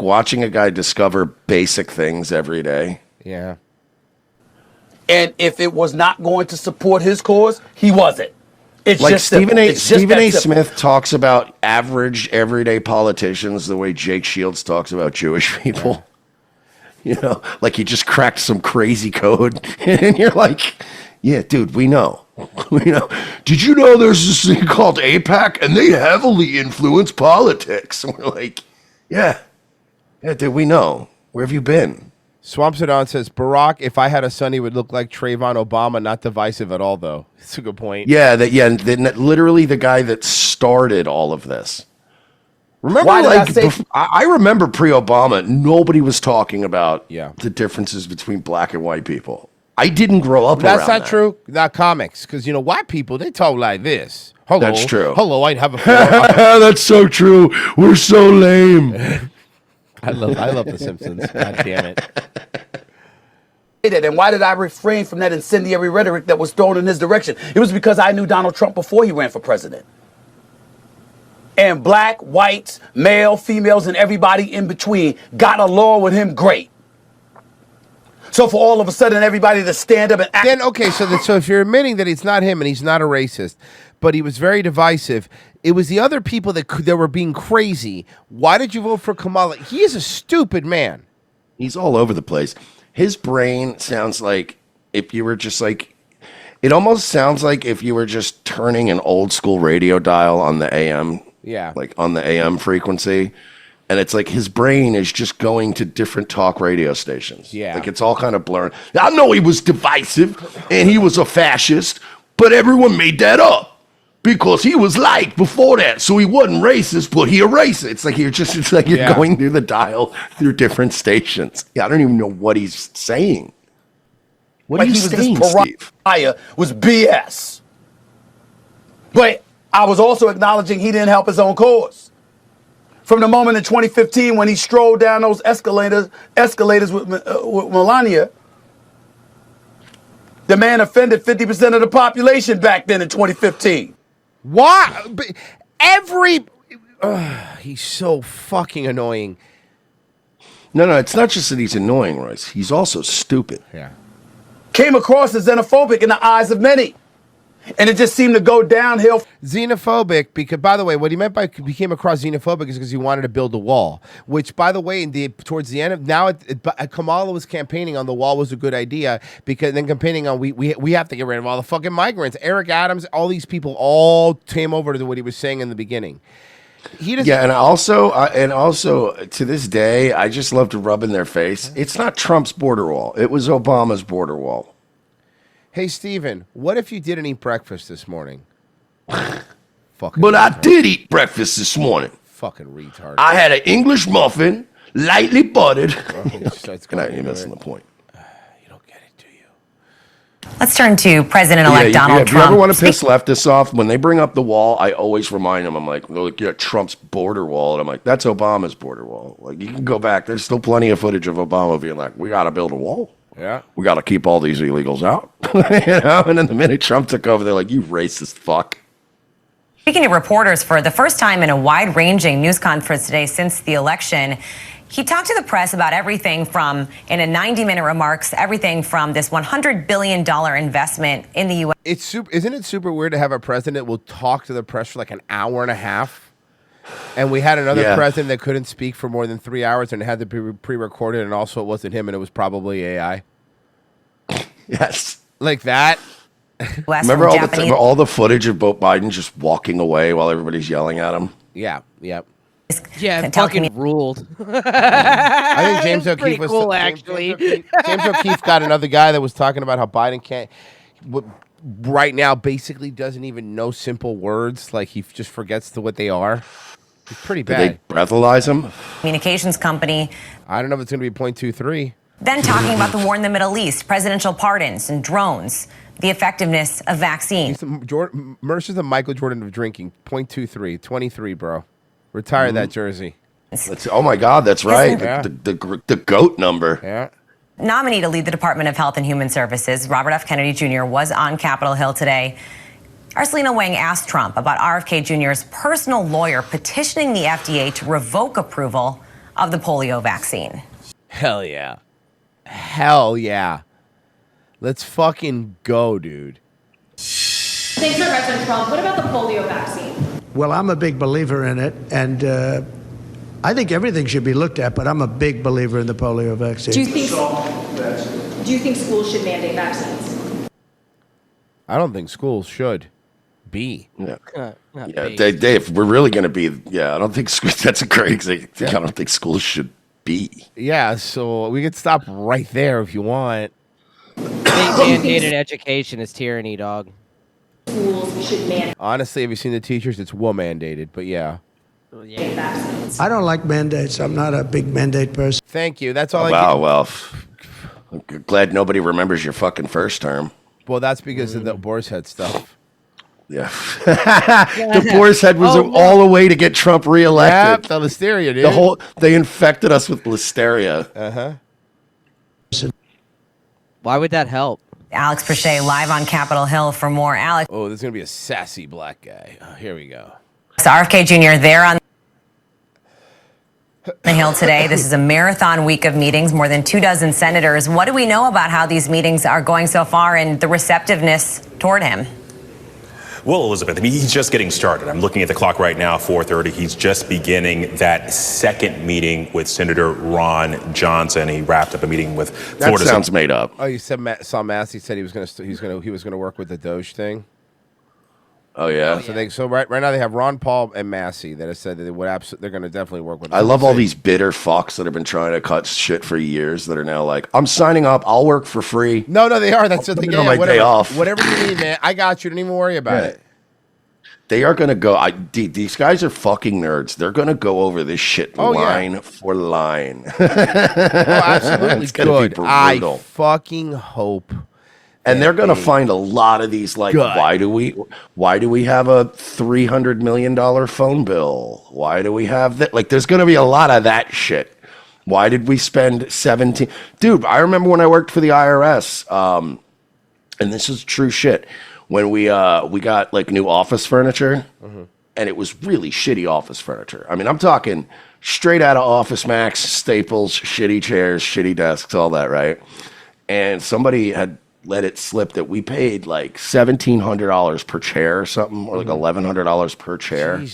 watching a guy discover basic things every day. Yeah. And if it was not going to support his cause, he wasn't. It's like just Stephen A. simple. Smith talks about average, everyday politicians the way Jake Shields talks about Jewish people. You know, like he just cracked some crazy code, and you're like, yeah, dude, we know. Did you know there's this thing called AIPAC and they heavily influence politics? And we're like, yeah, dude, we know. Where have you been? Swampsadon says, Barack, if I had a son, he would look like Trayvon Obama. Not divisive at all, though. It's a good point. Yeah, literally the guy that started all of this. Remember, I remember pre-Obama, nobody was talking about the differences between black and white people. I didn't grow up around that. That's not true. Not comics. Because, white people, they talk like this. Hello. That's true. Hello, I'd have a... That's so true. We're so lame. I love The Simpsons. God damn it. And why did I refrain from that incendiary rhetoric that was thrown in his direction? It was because I knew Donald Trump before he ran for president. And black, whites, male, females, and everybody in between got along with him great. So for all of a sudden, everybody to stand up and act. Then, okay, so if you're admitting that it's not him and he's not a racist, but he was very divisive, it was the other people that were being crazy. Why did you vote for Kamala? He is a stupid man. He's all over the place. His brain sounds like if you were just like, it almost sounds like if you were just turning an old school radio dial on the AM. Yeah. Like on the AM frequency. And it's like his brain is just going to different talk radio stations. Yeah. Like it's all kind of blurred. I know he was divisive and he was a fascist, but everyone made that up because he was liked before that. So he wasn't racist, but he a racist. It's like you're going through the dial through different stations. Yeah, I don't even know what he's saying. What are you saying, Steve? Was BS. But I was also acknowledging he didn't help his own cause. From the moment in 2015 when he strolled down those escalators with Melania, the man offended 50% of the population back then in 2015. Why? He's so fucking annoying. No, it's not just that he's annoying, Royce. He's also stupid. Yeah. Came across as xenophobic in the eyes of many. And it just seemed to go downhill. Xenophobic, because, by the way, what he meant by he came across xenophobic is because he wanted to build a wall, which, by the way, towards the end of now, Kamala was campaigning on the wall was a good idea, because then campaigning on we have to get rid of all the fucking migrants. Eric Adams, all these people all came over to what he was saying in the beginning. He doesn't. Yeah, and also to this day, I just love to rub in their face. It's not Trump's border wall. It was Obama's border wall. Hey, Steven, what if you didn't eat breakfast this morning? But I did eat breakfast this morning. Fucking retard. I had an English muffin, lightly buttered. You're missing the point. Let's turn to President-elect Donald If Trump. you ever want to piss leftists off, when they bring up the wall, I always remind them. I'm like, look, yeah, Trump's border wall, and I'm like, that's Obama's border wall. Like, you can go back. There's still plenty of footage of Obama being like, we got to build a wall. Yeah, we got to keep all these illegals out. And then the minute Trump took over, they're like, you racist fuck. Speaking to reporters for the first time in a wide-ranging news conference today since the election, he talked to the press about everything from, in a 90-minute remarks, everything from this $100 billion investment in the U.S. Isn't it super weird to have a president that will talk to the press for like an hour and a half? And we had another president that couldn't speak for more than 3 hours and had to be pre-recorded, and also it wasn't him, and it was probably AI. Yes. Like that. Remember all the footage of Biden just walking away while everybody's yelling at him? Yeah, yep. Yeah, it fucking ruled. I think James O'Keefe pretty was cool, actually. James O'Keefe got another guy that was talking about how Biden can't right now basically doesn't even know simple words. Like he just forgets what they are. It's pretty bad. Did they breathalyze him? Communications company. I don't know if it's going to be 0.23. Then talking about the war in the Middle East, presidential pardons and drones, the effectiveness of vaccines. Mercer's the Michael Jordan of drinking. 0.23, 23, bro. Retire that jersey. Oh my God, that's right. Yeah. The GOAT number. Yeah. Nominee to lead the Department of Health and Human Services, Robert F. Kennedy Jr., was on Capitol Hill today. Arcelina Wang asked Trump about RFK Jr.'s personal lawyer petitioning the FDA to revoke approval of the polio vaccine. Hell yeah. Hell yeah. Let's fucking go, dude. Thanks for President Trump. What about the polio vaccine? Well, I'm a big believer in it, and I think everything should be looked at, but I'm a big believer in the polio vaccine. Do you think schools should mandate vaccines? I don't think schools should be. Yeah, Dave, we're really going to be, I don't think that's a great thing. I don't think schools should be. Yeah, so we could stop right there if you want. State-mandated education is tyranny, dog. Schools should mandate. Honestly, have you seen the teachers? It's mandated, but yeah. I don't like mandates. I'm not a big mandate person. Thank you. That's all Well, I'm glad nobody remembers your fucking first term. Well, that's because of the Boar's Head stuff. Yeah. The Boar's Head was all the way to get Trump reelected. Yeah, the listeria, dude. They infected us with listeria. Uh-huh. Why would that help? Alex Prochet live on Capitol Hill for more. Alex. Oh, there's going to be a sassy black guy. Oh, here we go. RFK Jr. there on the Hill today. This is a marathon week of meetings, more than 24 senators. What do we know about how these meetings are going so far and the receptiveness toward him? Well, Elizabeth, he's just getting started. I'm looking at the clock right now, 4:30. He's just beginning that second meeting with Senator Ron Johnson. He wrapped up a meeting with Florida. That sounds made up. Oh, you said saw Massey said he was going to work with the Doge thing. Oh yeah. So right now they have Ron Paul and Massey that have said that they're going to definitely work with. I love all these bitter fucks that have been trying to cut shit for years that are now like, I'm signing up. I'll work for free. No, they are. That's what they get on my day off. Whatever you need, man. I got you. Don't even worry about it. They are going to go. These guys are fucking nerds. They're going to go over this shit line for line. Absolutely it's gonna be brutal. I fucking hope. And they're going to find a lot of these, like, why do we have a $300 million phone bill? Why do we have that? Like, there's going to be a lot of that shit. Why did we spend 17? Dude, I remember when I worked for the IRS, and this is true shit. When we got like new office furniture, and it was really shitty office furniture. I mean, I'm talking straight out of Office Max, Staples, shitty chairs, shitty desks, all that, right? And somebody had let it slip that we paid like $1,700 per chair or something, or like $1,100 per chair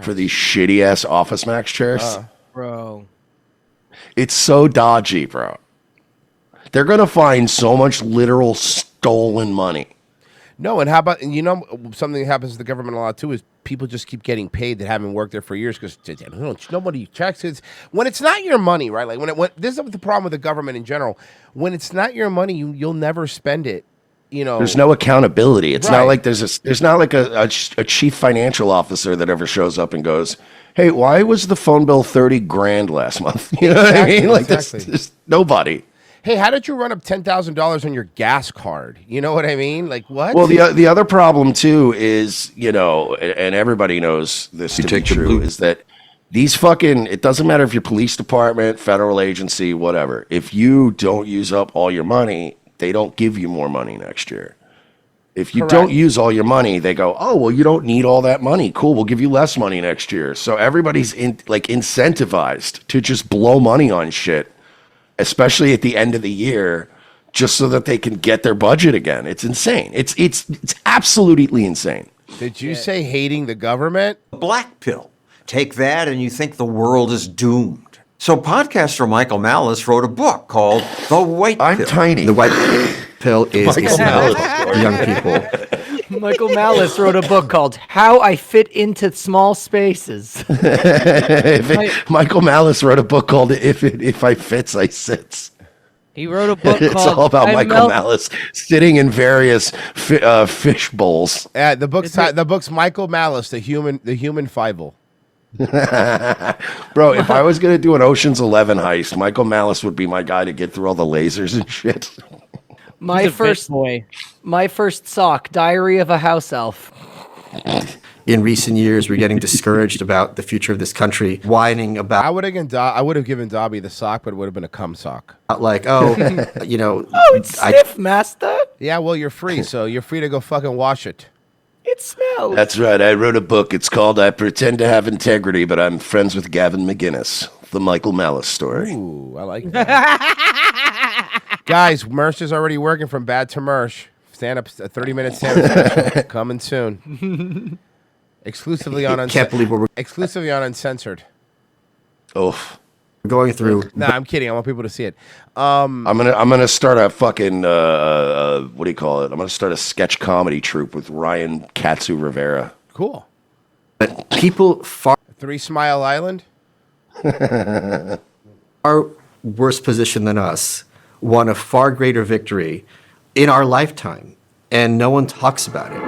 for these shitty ass Office Max chairs. Bro. It's so dodgy, bro. They're going to find so much literal stolen money. No, and how about something that happens to the government a lot too is people just keep getting paid that haven't worked there for years because nobody checks it. When it's not your money, right? Like when this is the problem with the government in general. When it's not your money, you'll never spend it. There's no accountability. It's not Right. like there's not like a chief financial officer that ever shows up and goes, "Hey, why was the phone bill $30,000 last month?" You know what I mean? Like there's nobody. Hey, how did you run up $10,000 on your gas card? You know what I mean? Like what? Well, the other problem too is, and everybody knows this to be true, is that these it doesn't matter if you're police department, federal agency, whatever. If you don't use up all your money, they don't give you more money next year. If you don't use all your money, they go, "Oh, well, you don't need all that money. Cool, we'll give you less money next year." So everybody's incentivized to just blow money on shit, especially at the end of the year, just so that they can get their budget again. It's insane. It's absolutely insane. Did you say hating the government? Black pill. Take that and you think the world is doomed. So podcaster Michael Malice wrote a book called The White Pill. I'm tiny. The White Pill is Michael a smell Malice. young people. Michael Malice wrote a book called How I Fit Into Small Spaces. Michael Malice wrote a book called If I Fits, I Sits. He wrote a book It's called all about Michael Malice sitting in various fish bowls. Yeah, the book's Michael Malice, the human Fievel. Bro, if I was going to do an Ocean's 11 heist, Michael Malice would be my guy to get through all the lasers and shit. My first sock, Diary of a House Elf. In recent years, we're getting discouraged about the future of this country, whining about I would have given Dobby the sock, but it would have been a cum sock. like, It's sniff, master. Yeah, well, you're free, so you're free to go fucking wash it. It smells. That's right. I wrote a book. It's called I Pretend to Have Integrity, but I'm Friends with Gavin McGinnis. The Michael Malice story. Ooh, I like that. Guys, Merch is already working from bad to Merch. Stand up, a 30-minute stand-up special coming soon. Exclusively on exclusively on Uncensored. Oof. Going through. Nah, I'm kidding. I want people to see it. I'm gonna start a fucking what do you call it? I'm gonna start a sketch comedy troupe with Ryan Katsu Rivera. Cool. But people far 3 Smile Island. far worse position than us won a far greater victory in our lifetime, and no one talks about it.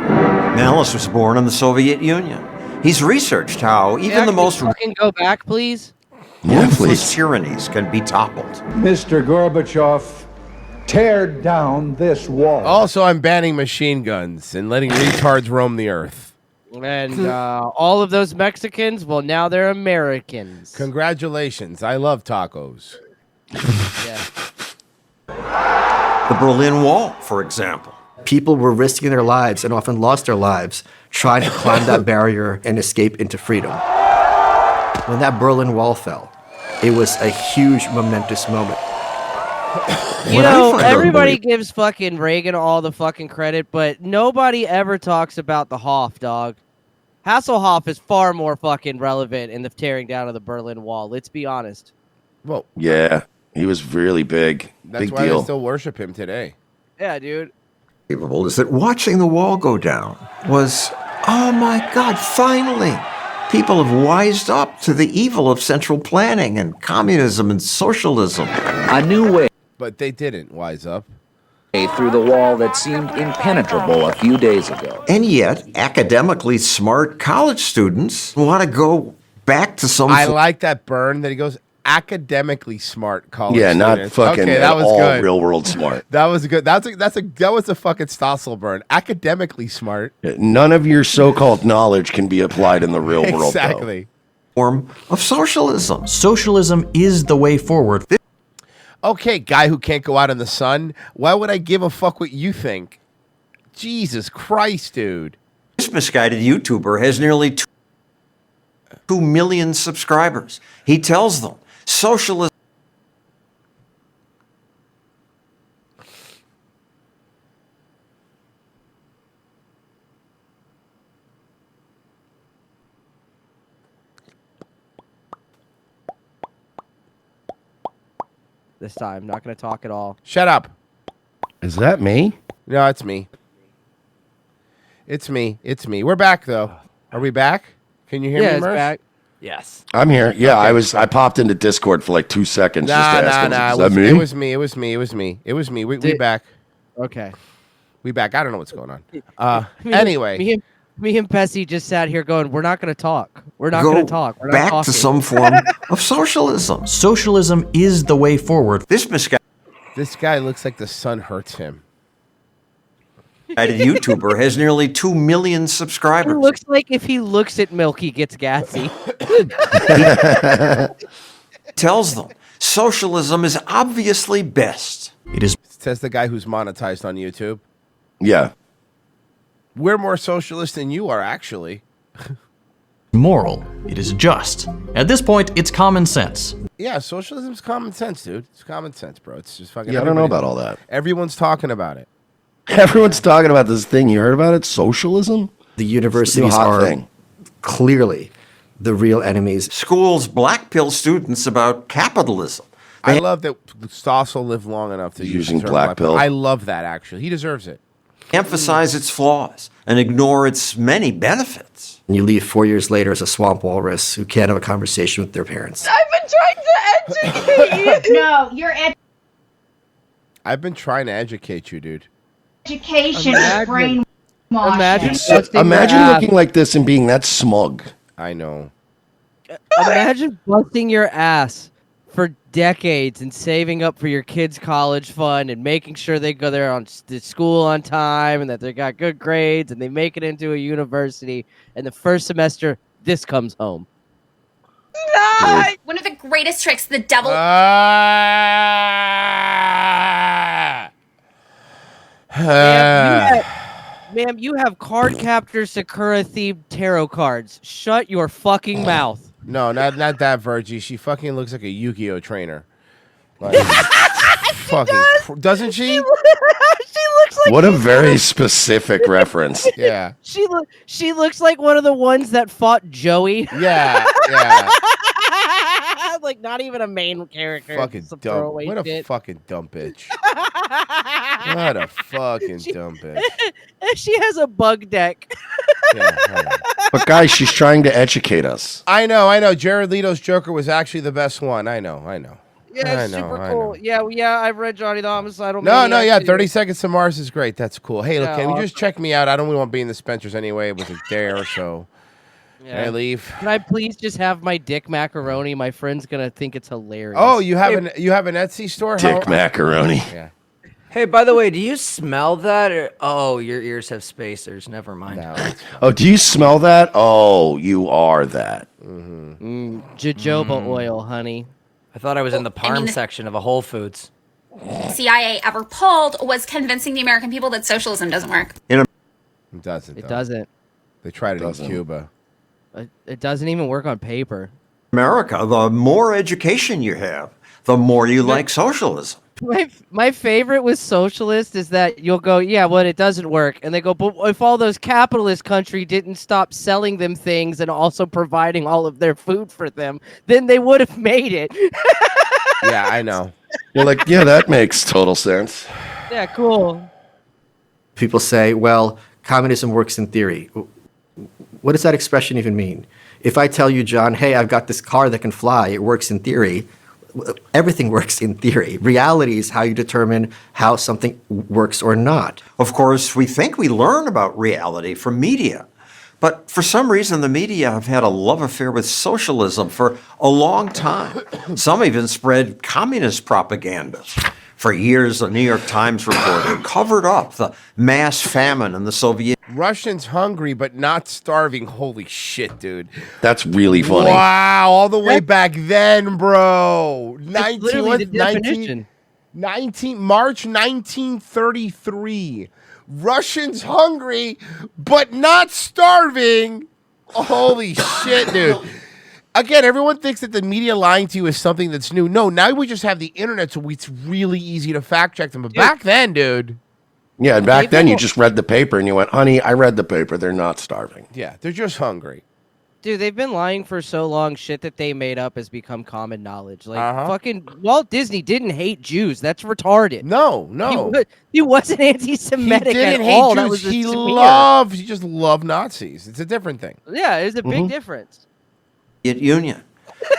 Malice was born in the Soviet Union. He's researched how even the most fucking go back, please. ruthless tyrannies can be toppled. Mr. Gorbachev, tear down this wall. Also, I'm banning machine guns and letting retards roam the earth. And all of those Mexicans, well, now they're Americans. Congratulations. I love tacos. The Berlin Wall, for example. People were risking their lives and often lost their lives trying to climb that barrier and escape into freedom. When that Berlin Wall fell, it was a huge, momentous moment. You know, everybody gives fucking Reagan all the fucking credit, but nobody ever talks about the Hof, dog. Hasselhoff is far more fucking relevant in the tearing down of the Berlin Wall. Let's be honest. Well, Yeah, he was really big. that's Big why deal. they still worship him today. Yeah, dude. Is that watching the wall go down was, oh my God, finally. People have wised up to the evil of central planning and communism and socialism. A new way But they didn't wise up. through the wall that seemed impenetrable a few days ago. And yet, academically smart college students want to go back to some. I like that burn that he goes academically smart college. Yeah, not students. fucking Okay, at that was all good. real world smart. That was good. That was a fucking Stossel burn. Academically smart. None of your so-called knowledge can be applied in the real world. Exactly. Form of socialism. Socialism is the way forward. Okay, guy who can't go out in the sun. Why would I give a fuck what you think? Jesus Christ, dude. This misguided YouTuber has nearly 2 million subscribers. He tells them socialism. This time, not going to talk at all. Shut up. Is that me? No, it's me. It's me. It's me. We're back though. Are we back? Can you hear me, Yeah, it's Mersh? back. Yes. I'm here. Yeah, I popped into Discord for like 2 seconds just to ask him, is that me? It was me. It was me. It was me. It was me. We back. Okay. We back. I don't know what's going on. Anyway. Me and Pessy just sat here going, we're not going to talk. We're not Go going to talk. We're not back talking. to some form of socialism. Socialism is the way forward. This guy looks like the sun hurts him. YouTuber has nearly 2 million It subscribers. looks like if he looks at milk, he gets gassy. Tells them socialism is obviously best. It is. Says the guy who's monetized on YouTube. Yeah. We're more socialist than you are, actually. Moral. It is just. At this point, it's common sense. Yeah, socialism's common sense, dude. It's common sense, bro. It's just fucking. Yeah, I don't know about all that. Everyone's talking about it. Everyone's talking about this thing. You heard about it? Socialism? The universities hot are thing. clearly the real enemies. Schools blackpill students about capitalism. I love that Stossel lived long enough to Using use the term black pill. I love that, actually. He deserves it. Emphasize its flaws and ignore its many benefits. And you leave 4 years later as a swamp walrus who can't have a conversation with their parents. I've been trying to educate you. No, your I've been trying to educate you, dude. education is brainwashing. Imagine looking like this and being that smug. I know. Imagine busting your ass for decades and saving up for your kids' college fund and making sure they go there on to school on time and that they got good grades and they make it into a university. And the first semester, this comes home. No! One of the greatest tricks the devil. Ma'am, you have Card Captor Sakura themed tarot cards. Shut your fucking mouth. No, not that Virgie. She fucking looks like a Yu-Gi-Oh trainer. Like, doesn't she? She looks like What a very specific reference. Yeah. She looks like one of the ones that fought Joey. Yeah. Like not even a main character. Fucking Some dumb. throwaway What a shit. fucking dumb bitch. What a fucking dumb bitch. She has a bug deck. But guys, she's trying to educate us. I know. Jared Leto's Joker was actually the best one. I know. Yeah, it's super cool. Yeah, I've read Johnny the Homicidal. No, Maniac. 30 Seconds to Mars is great. That's cool. Hey, look, Yeah, can you awesome. just check me out? I don't really want to be in the Spencers anyway. It was a dare, so Yeah. can I leave? Can I please just have my dick macaroni? My friend's gonna think it's hilarious. Oh, you have an Etsy store? Dick macaroni. Yeah. Hey, by the way, do you smell that? Oh, your ears have spacers. Never mind. Oh, do you smell that? Oh, you are that. Jojoba oil, honey. I thought I was in the parm section of a Whole Foods. CIA ever pulled was convincing the American people that socialism doesn't work. It doesn't. It though. doesn't. They tried it in Cuba. It doesn't even work on paper. America, the more education you have, the more you like socialism. My favorite with socialist is that you'll go, yeah, well, it doesn't work. And they go, but if all those capitalist countries didn't stop selling them things and also providing all of their food for them, then they would have made it. Yeah, I know. You're like, yeah, that makes total sense. Yeah, cool. People say, well, communism works in theory. What does that expression even mean? If I tell you, John, hey, I've got this car that can fly, it works in theory. Everything works in theory. Reality is how you determine how something works or not. Of course, we think we learn about reality from media. But for some reason, the media have had a love affair with socialism for a long time. Some even spread communist propaganda. For years, the New York Times reporter covered up the mass famine in the Soviet Russians hungry but not starving. Holy shit, dude. That's really funny. Wow, all the way back then, bro. 19 March 1933. Russians hungry but not starving. Holy shit, dude. Again, everyone thinks that the media lying to you is something that's new. No, now we just have the internet, so it's really easy to fact check them. But back then, dude. Yeah, and back then you just read the paper and you went, honey, I read the paper. They're not starving. Yeah, they're just hungry. Dude, they've been lying for so long. Shit that they made up has become common knowledge. Like Uh-huh. fucking Walt Disney didn't hate Jews. That's retarded. No. He wasn't anti-Semitic He didn't at hate all. Jews. That was He just loved Nazis. It's a different thing. Yeah, it was a big difference. Union,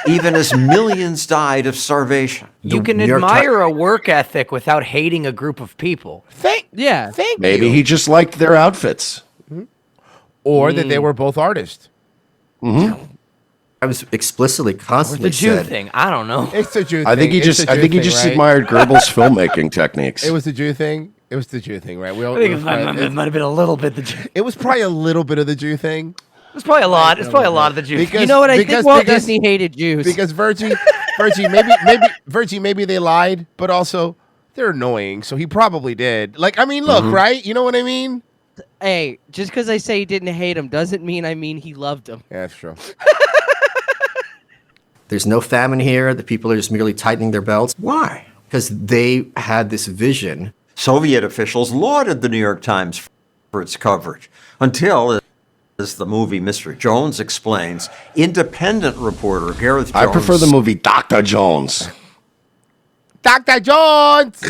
even as millions died of starvation. You can admire a work ethic without hating a group of people. Thank Maybe you. he just liked their outfits. Or that they were both artists. I was explicitly, constantly The Jew said, thing. I don't know. It's the Jew thing. I think he It's just the Jew thing, right? admired Goebbels' filmmaking techniques. It was the Jew thing. It was the Jew thing, right? I think it might have been a little bit the Jew. It was probably a little bit of the Jew thing. It's probably a lot. It's probably a lot of the Jew. You know what? I think Walt Disney hated Jews. Because Virgie, maybe they lied, but also they're annoying, so he probably did. Like, I mean, look, right? You know what I mean? Hey, just because I say he didn't hate him doesn't mean I mean he loved him. Yeah, that's true. there's no famine here. The people are just merely tightening their belts. Why? Because they had this vision. Soviet officials lauded the New York Times for its coverage until, as the movie Mr. Jones explains, independent reporter Gareth Jones. I prefer the movie Dr. Jones. Dr. Jones!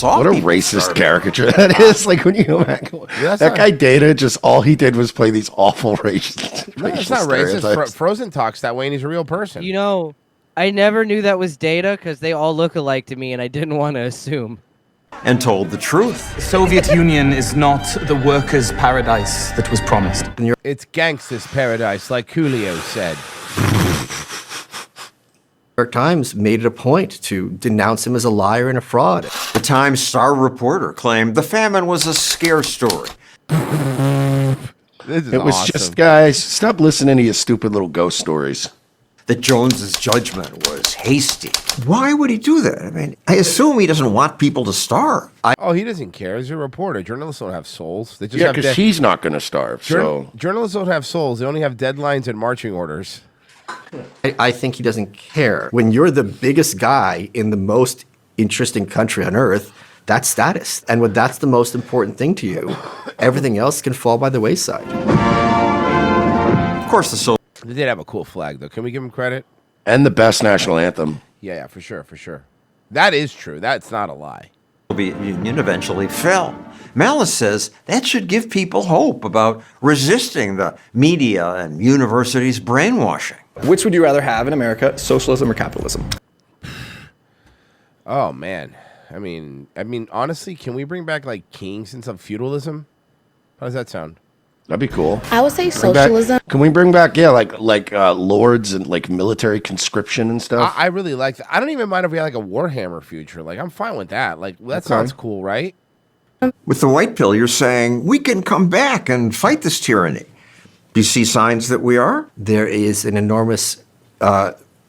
What a racist caricature that is. Like when you go back, that's that not- guy Data, just all he did was play these awful racist. No, it's racial not racist. stereotypes. Frozen talks that way, and he's a real person. You know, I never knew that was Data because they all look alike to me, and I didn't want to assume. And told the truth. The Soviet Union is not the workers' paradise that was promised. It's gangsters' paradise, like Coolio said. New York Times made it a point to denounce him as a liar and a fraud. The Times star reporter claimed the famine was a scare story. This is It was awesome. just, guys, stop listening to your stupid little ghost stories. That Jones's judgment was hasty. Why would he do that? I mean, I assume he doesn't want people to starve. Oh, he doesn't care. He's a reporter. Journalists don't have souls. They just Yeah, have because he's not going to starve. So journalists don't have souls. They only have deadlines and marching orders. I think he doesn't care. When you're the biggest guy in the most interesting country on earth, that's status. And when that's the most important thing to you, everything else can fall by the wayside. Of course, They did have a cool flag, though. Can we give him credit? and the best national anthem. Yeah, for sure, for sure. That is true. That's not a lie. Soviet Union eventually fell. Malice says that should give people hope about resisting the media and universities' brainwashing. Which would you rather have in America, socialism or capitalism? Oh man, I mean, honestly, can we bring back like kings and some feudalism? How does that sound? That'd be cool. I would say Bring back- socialism. can we bring back, like lords and like military conscription and stuff? I really like that. I don't even mind if we had like a Warhammer future. Like I'm fine with that. Like that Okay. sounds cool, right? With the white pill, you're saying we can come back and fight this tyranny. Do you see signs that we are? There is an enormous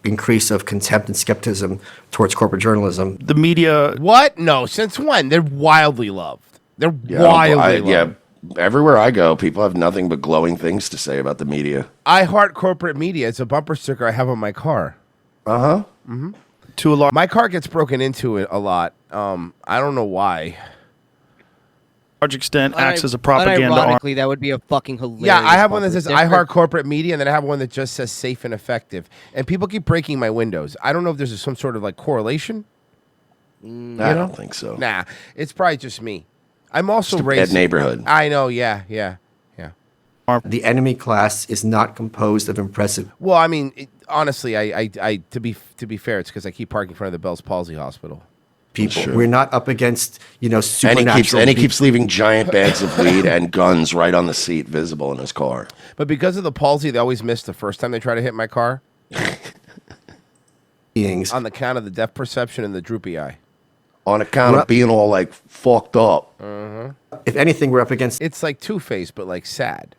increase of contempt and skepticism towards corporate journalism. The media. What? No. Since when? They're wildly loved. They're Yeah, wildly loved. yeah. Everywhere I go, people have nothing but glowing things to say about the media. I heart corporate media. It's a bumper sticker I have on my car. Uh-huh. Mm-hmm. To a lot. My car gets broken into a lot. I don't know why. Large extent acts as a propaganda arm. Ironically, that would be a fucking hilarious. Yeah, I have one that bumper says I sticker. heart corporate media, and then I have one that just says safe and effective. And people keep breaking my windows. I don't know if there's some sort of like correlation. I don't think so. Nah, it's probably just me. I'm also Just a racist. bad neighborhood. I know. Yeah. The enemy class is not composed of impressive. Well, I mean, honestly, I to be fair, it's because I keep parking in front of the Bell's Palsy Hospital. People. Sure. We're not up against, And supernatural. he keeps leaving giant bags of weed and guns right on the seat, visible in his car. But because of the palsy, they always miss the first time they try to hit my car. beings. On the count of the depth perception and the droopy eye. On account of being all like fucked up. If anything, we're up against It's like Two-Face, but like sad.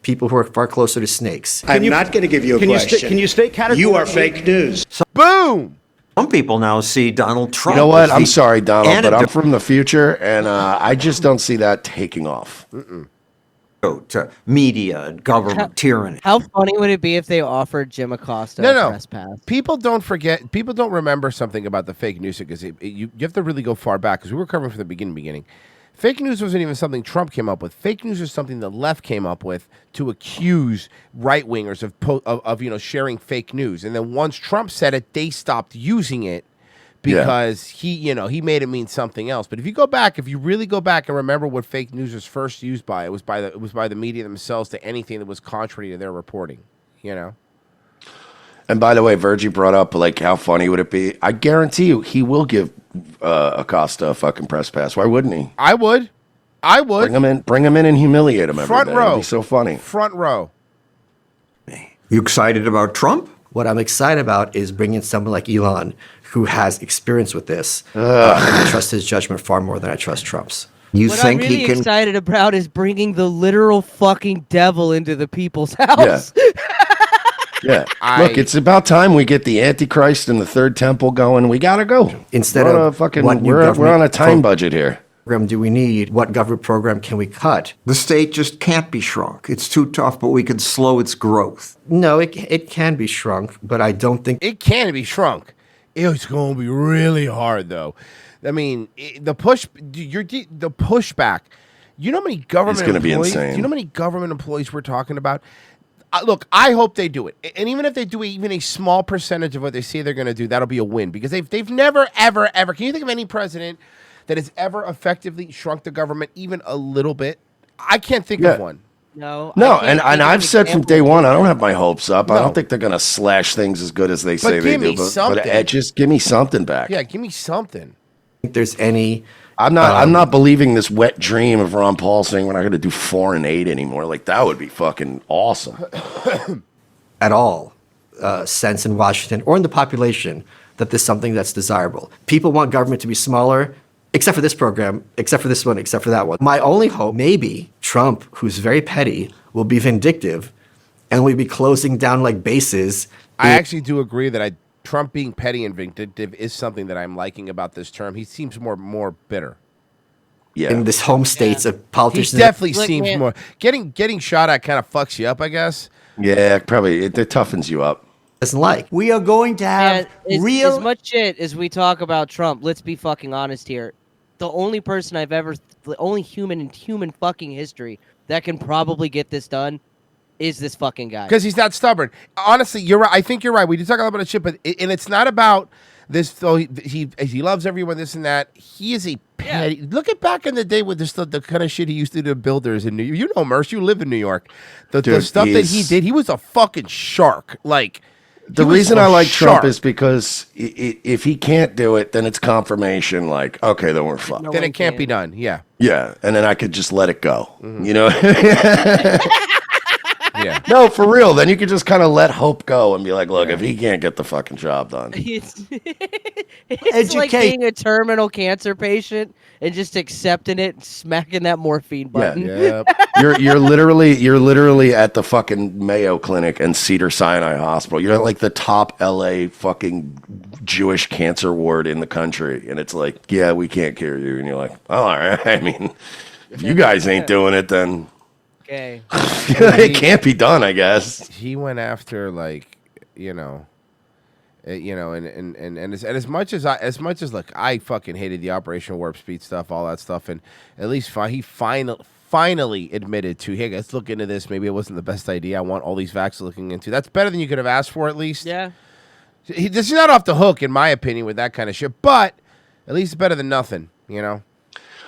people who are far closer to snakes. I'm not going to give you a question. Can you state categorically? You are fake news. Boom! Some people now see Donald Trump. You know what? as I'm the sorry, Donald, but I'm antidote from the future, and I just don't see that taking off. to media and government tyranny. How funny would it be if they offered Jim Acosta a No. press pass? People don't forget. People don't remember something about the fake news because you have to really go far back because we were covering from the beginning. Fake news wasn't even something Trump came up with. Fake news was something the left came up with to accuse right wingers of sharing fake news. And then once Trump said it, they stopped using it because he made it mean something else. But if you really go back and remember what fake news was first used by, it was by the media themselves to anything that was contrary to their reporting. And by the way, Virgie brought up, like, how funny would it be? I guarantee you he will give Acosta a fucking press pass. Why wouldn't he? I would. Bring him in and humiliate him Front every day. row. It'd be so funny. Front row. You excited about Trump? What I'm excited about is bringing someone like Elon, who has experience with this. And I trust his judgment far more than I trust Trump's. What I'm really excited about is bringing the literal fucking devil into the people's house. Yeah. Look, it's about time we get the Antichrist and the Third Temple going. We gotta go. Instead we're of we're on a time budget here. Program do we need? What government program can we cut? The state just can't be shrunk. It's too tough, but we can slow its growth. No, it can be shrunk, but I don't think it can be shrunk. It's going to be really hard, though. I mean, the pushback. You know how many government It's gonna be employees? insane. Do you know how many government employees we're talking about? Look, I hope they do it, and even if they do even a small percentage of what they say they're going to do, that'll be a win because they've never ever. Can you think of any president that has ever effectively shrunk the government even a little bit? I can't think of one. No, and I've said from day one, I don't have my hopes up. I don't think they're going to slash things as good as they say they give me do. But something. just give me something back. Yeah, give me something. think there's any. I'm not believing this wet dream of Ron Paul saying we're not going to do 4 and 8 anymore. Like, that would be fucking awesome. At all sense in Washington or in the population that this is something that's desirable. People want government to be smaller, except for this program, except for this one, except for that one. My only hope, maybe Trump, who's very petty, will be vindictive and we'll be closing down like bases. I actually do agree that Trump being petty and vindictive is something that I'm liking about this term. He seems more bitter. Yeah. In this home states of politicians. He definitely seems more. Getting shot at kind of fucks you up, I guess. Yeah, probably. It toughens you up. Doesn't like. We are going to have as much shit as we talk about Trump. Let's be fucking honest here. The only person the only human in human fucking history that can probably get this done is this fucking guy. Because he's not stubborn. Honestly, you're right. I think you're right. We do talk a lot about shit, but and it's not about this. Though he loves everyone, this and that. He is a petty. Look at back in the day with the kind of shit he used to do to builders in New York. You know, Merce, you live in New York. The stuff that he did, he was a fucking shark. Like. The reason I like Trump is because if he can't do it, then it's confirmation. Like, okay, then we're fucked. Then it can't be done. Yeah. Yeah, and then I could just let it go. Mm-hmm. You know. Yeah. No, for real. Then you could just kind of let hope go and be like, look, if he can't get the fucking job done. It's like being a terminal cancer patient and just accepting it and smacking that morphine button. Yeah. You're literally at the fucking Mayo Clinic and Cedars-Sinai Hospital. You're at like the top LA fucking Jewish cancer ward in the country. And it's like, yeah, we can't cure you. And you're like, oh, all right. I mean, if you guys ain't doing it, then okay. It can't be done, I guess. He went after and as much as look, I fucking hated the Operation Warp Speed stuff, all that stuff, and at least he finally admitted to, hey, let's look into this. Maybe it wasn't the best idea. I want all these vaccines looking into. That's better than you could have asked for, at least. Yeah. This is not off the hook, in my opinion, with that kind of shit. But at least it's better than nothing, you know.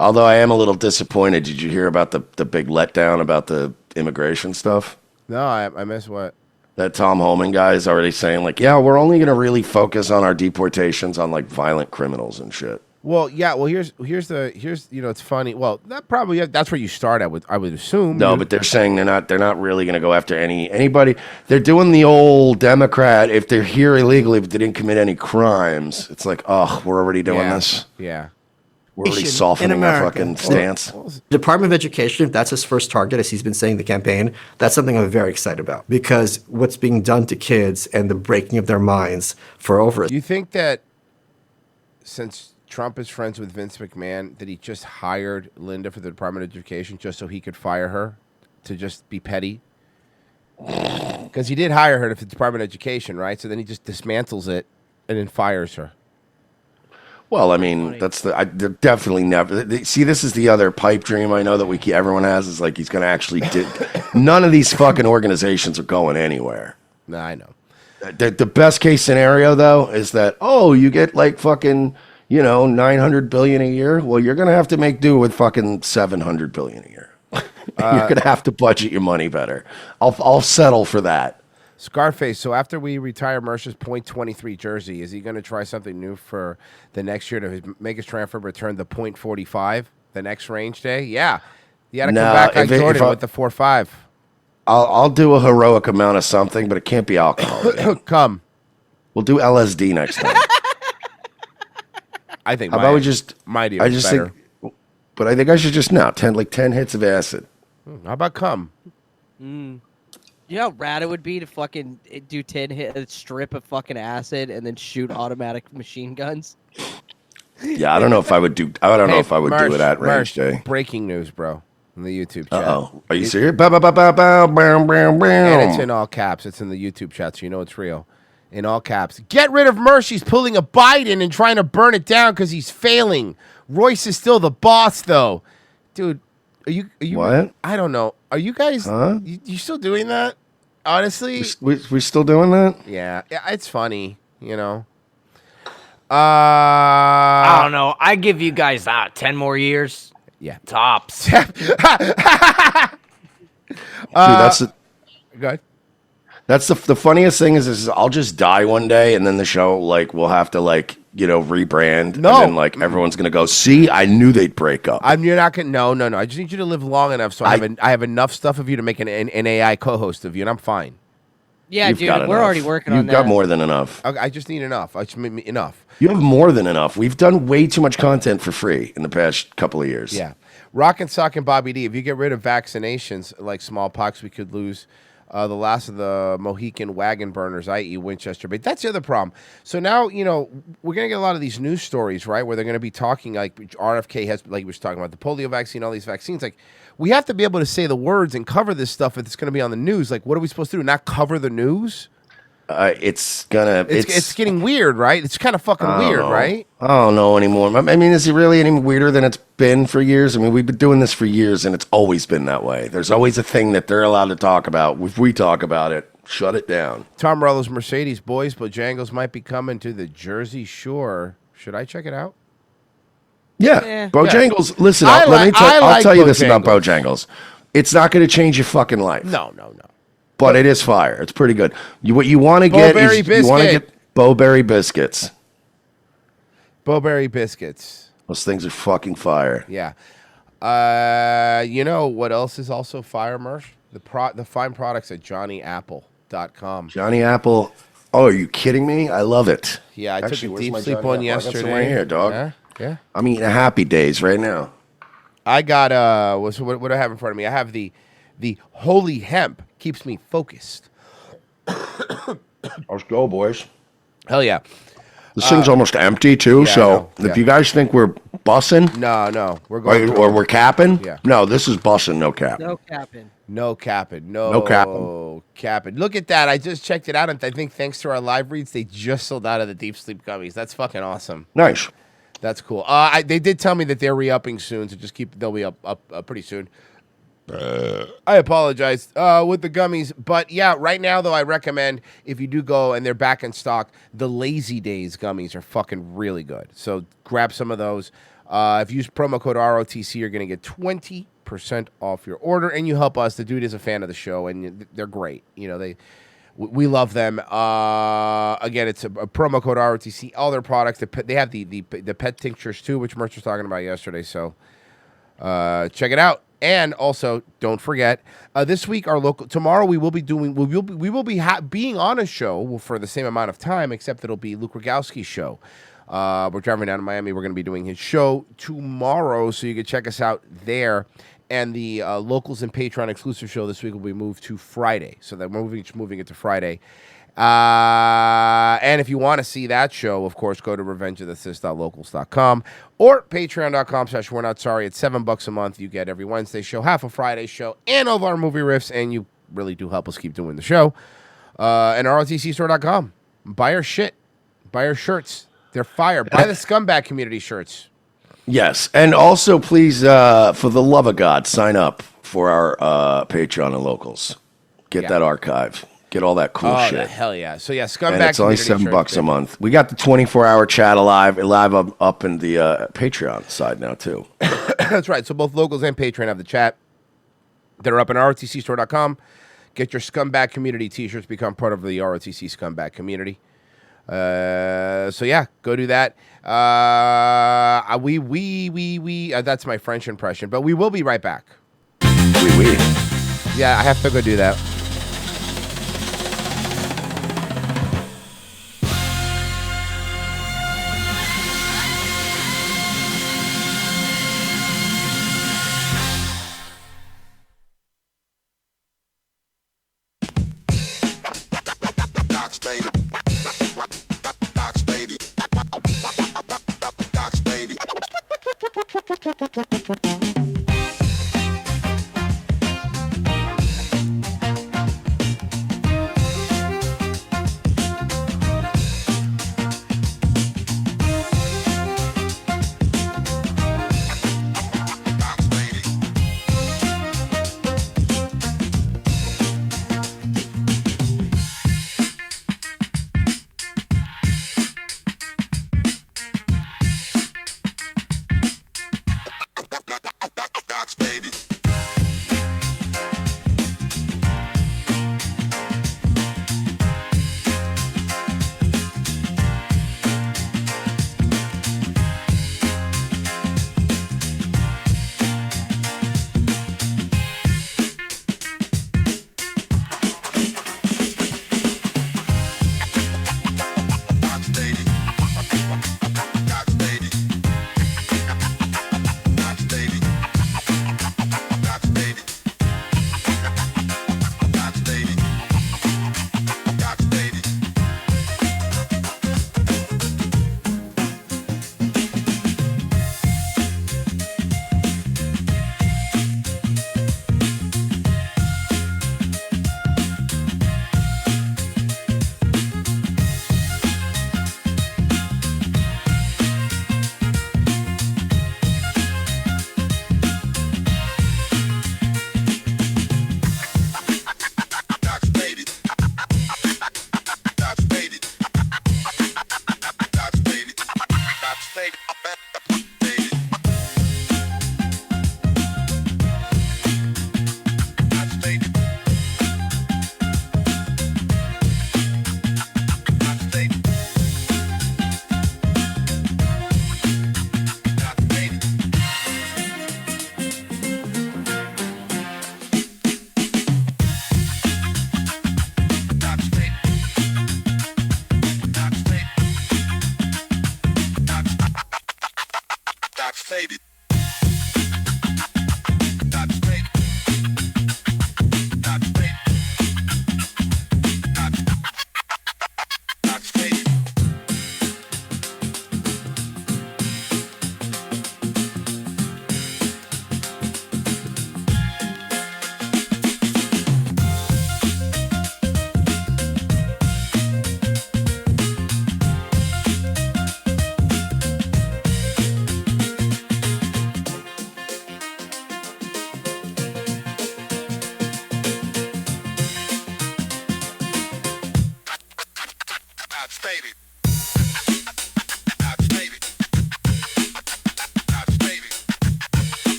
Although I am a little disappointed. Did you hear about the big letdown about the immigration stuff? No, I missed what? That Tom Homan guy is already saying, like, yeah, we're only going to really focus on our deportations on, like, violent criminals and shit. Well, yeah. Well, here's it's funny. Well, that's where you start. I would assume. No, but they're saying they're not really going to go after anybody. They're doing the old Democrat. If they're here illegally, but they didn't commit any crimes, it's like, oh, we're already doing this. Yeah. We're already softening our fucking stance. The Department of Education, if that's his first target, as he's been saying in the campaign, that's something I'm very excited about. Because what's being done to kids and the breaking of their minds for over. You think that since Trump is friends with Vince McMahon, that he just hired Linda for the Department of Education just so he could fire her to just be petty? Because he did hire her for the Department of Education, right? So then he just dismantles it and then fires her. Well, I mean, they're definitely never. See, this is the other pipe dream I know that everyone has is like he's going to actually. None of these fucking organizations are going anywhere. No, I know. The best case scenario though is that you get like fucking 900 billion a year. Well, you're going to have to make do with fucking 700 billion a year. You're going to have to budget your money better. I'll settle for that. Scarface, so after we retire Mercer's .23 jersey, is he going to try something new for the next year to make his transfer return the .45 the next range day? Yeah. You got to come back like Jordan with the 4.5. I'll do a heroic amount of something, but it can't be alcohol. Come. We'll do LSD next time. I think How about we just... my idea I was just better. think... But I think I should just 10 hits of acid. How about come? You know how rad it would be to fucking do 10 hit a strip of fucking acid and then shoot automatic machine guns? Yeah, I don't know if I would do. I don't know if I would do it at range day. Breaking news, bro, in the YouTube chat. Are you serious? Bow, bow, bow, bow, bow, bow, bow, bow. And it's in all caps. It's in the YouTube chat, so you know it's real. In all caps. Get rid of Mersh. He's pulling a Biden and trying to burn it down because he's failing. Royce is still the boss, though. Dude, are you what? I don't know. Are you guys? You still doing that? Honestly, we still doing that? Yeah, it's funny, I don't know. I give you guys 10 more years. Yeah, tops. Dude, that's the. Go ahead. That's the funniest thing is I'll just die one day and then the show we'll have to rebrand. No. And then everyone's gonna go, see, I knew they'd break up. You're not gonna. No. I just need you to live long enough so I have enough stuff of you to make an AI co-host of you, and I'm fine. Yeah, You've dude, got we're enough. already working on You've that. got more than enough. I just need enough. I just need enough. You have more than enough. We've done way too much content for free in the past couple of years. Yeah. Rock and Sock and Bobby D, if you get rid of vaccinations like smallpox, we could lose the last of the Mohican wagon burners, i.e. Winchester Bay. That's the other problem. So now, we're going to get a lot of these news stories, right, where they're going to be talking like RFK has, like we were talking about, the polio vaccine, all these vaccines. Like, we have to be able to say the words and cover this stuff if it's going to be on the news. Like, what are we supposed to do? Not cover the news? It's getting weird, right? It's kind of fucking weird, right? I don't know anymore. I mean, is it really any weirder than it's been for years? I mean, we've been doing this for years, and it's always been that way. There's always a thing that they're allowed to talk about. If we talk about it, shut it down. Tom Morello's Mercedes boys, Bojangles might be coming to the Jersey Shore. Should I check it out? Yeah, Bojangles. Listen, I'll tell you this about Bojangles. It's not going to change your fucking life. No. But it is fire. It's pretty good. What you want to get is you want to get Bowberry biscuits. Bowberry biscuits. Those things are fucking fire. Yeah. You know what else is also fire, Mersh? The fine products at johnnyapple.com. Johnny Apple. Oh, are you kidding me? I love it. Yeah, I Actually, took a where's deep my sleep Johnny one Apple? I got some yesterday. right here, dog. Yeah. I'm eating a Happy Days right now. I got what do I have in front of me? I have the Holy Hemp. Keeps me focused. Let's go, boys. Hell yeah. This thing's almost empty too. yeah, So I know. if you guys think we're bussing, no, we're going or we're capping. Yeah. No, this is bussing, no cap. No capping. No capping. No capping. Capping. Look at that. I just checked it out, and I think thanks to our live reads, they just sold out of the deep sleep gummies. That's fucking awesome. Nice. That's cool. They did tell me that they're re-upping soon, so they'll be up pretty soon. I apologize with the gummies, but yeah, right now though, I recommend if you do go and they're back in stock, the Lazy Days gummies are fucking really good. So grab some of those. If you use promo code ROTC, you're going to get 20% off your order, and you help us. The dude is a fan of the show, and they're great. We love them. Again, it's a promo code ROTC. All their products, they have the pet tinctures too, which Merch was talking about yesterday. So check it out. And also, don't forget, this week tomorrow we will be being on a show for the same amount of time, except it'll be Luke Rogowski's show. We're driving down to Miami. We're going to be doing his show tomorrow, so you can check us out there. And the Locals and Patreon exclusive show this week will be moved to Friday, so that we're moving it to Friday. And if you want to see that show, of course, go to revengeofthesis.locals.com or patreon.com/we're not sorry. It's $7 a month. You get every Wednesday show, half a Friday show, and all of our movie riffs, and you really do help us keep doing the show. And ROTCstore.com. Buy our shit. Buy our shirts. They're fire. Buy the Scumbag Community shirts. Yes, and also please, for the love of God, sign up for our Patreon and locals. Get that archive. Get all that cool shit. Hell yeah. So yeah, Scumbag And it's only Community $7 shirts, a month. We got the 24-hour chat live up in the Patreon side now too. That's right. So both locals and Patreon have the chat. They're up at rotcstore.com. Get your Scumbag Community t-shirts. Become part of the ROTC Scumbag Community. So yeah, go do that. That's my French impression, but we will be right back. Oui. Yeah, I have to go do that.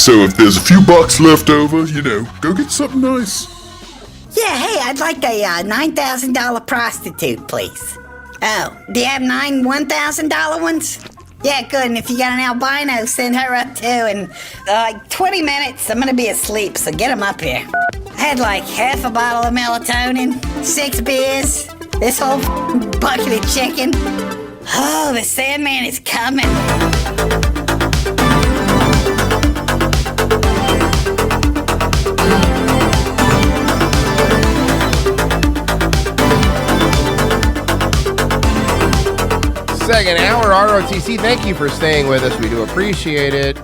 So if there's a few bucks left over, you know, go get something nice. Yeah, hey, I'd like a $9,000 prostitute, please. Oh, do you have 9 $1,000 ones? Yeah, good. And if you got an albino, send her up too. And like 20 minutes, I'm gonna be asleep, so get them up here. I had like half a bottle of melatonin, 6 beers, this whole bucket of chicken. Oh, the Sandman is coming. Second hour, ROTC, thank you for staying with us. We do appreciate it.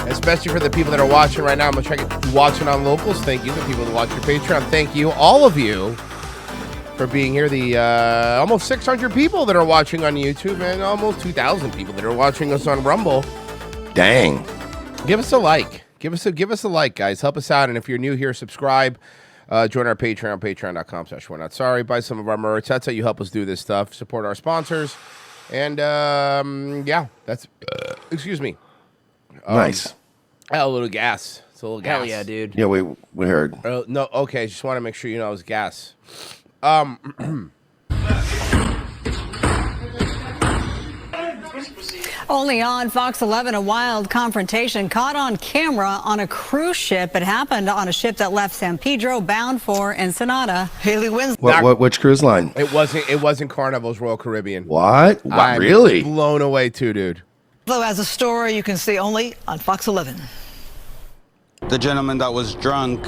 Especially for the people that are watching right now. I'm going to try watching on locals. Thank you. The people that watch your Patreon, thank you. All of you for being here. The almost 600 people that are watching on YouTube and almost 2,000 people that are watching us on Rumble. Dang. Give us a like. Give us a like, guys. Help us out. And if you're new here, subscribe. Join our Patreon, patreon.com/We're Not Sorry. Buy some of our merch. That's how you help us do this stuff. Support our sponsors. And, yeah, that's, excuse me. Nice. A little gas. It's a little gas. Hell yeah, dude. Yeah, we heard. No, okay. Just want to make sure you know it was gas. Only on Fox 11, a wild confrontation caught on camera on a cruise ship. It happened on a ship that left San Pedro bound for Ensenada. Haley wins. Which cruise line? It wasn't Carnival's Royal Caribbean. What? I'm really? Blown away too, dude. As a story you can see only on Fox 11. The gentleman that was drunk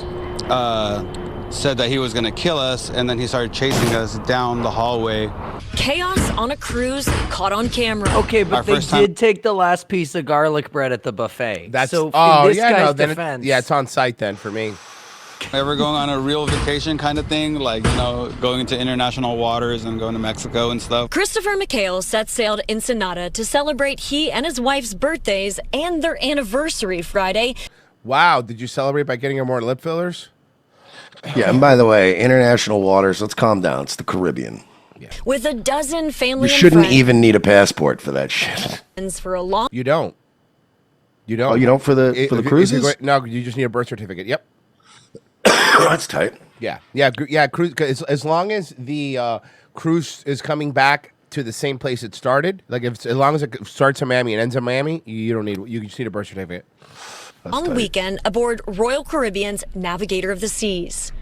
said that he was going to kill us, and then he started chasing us down the hallway. Chaos on a cruise caught on camera. Okay, but they did take the last piece of garlic bread at the buffet. That's so. Oh in this yeah, guy's no, then defense, it's on site then for me. Ever going on a real vacation kind of thing, like, you know, going into international waters and going to Mexico and stuff? Christopher McHale set sail to Ensenada to celebrate he and his wife's birthdays and their anniversary Friday. Wow, did you celebrate by getting her more lip fillers? Yeah, and by the way, international waters, let's calm down. It's the Caribbean. With a dozen family You and shouldn't friends even need a passport for that shit. for a long. You don't. You don't. Oh, you don't for the cruises? No, you just need a birth certificate. Yep. That's tight. Yeah. Cruise. As long as the cruise is coming back to the same place it started, like as long as it starts in Miami and ends in Miami, you don't need. You just need a birth certificate. On the weekend, aboard Royal Caribbean's Navigator of the Seas.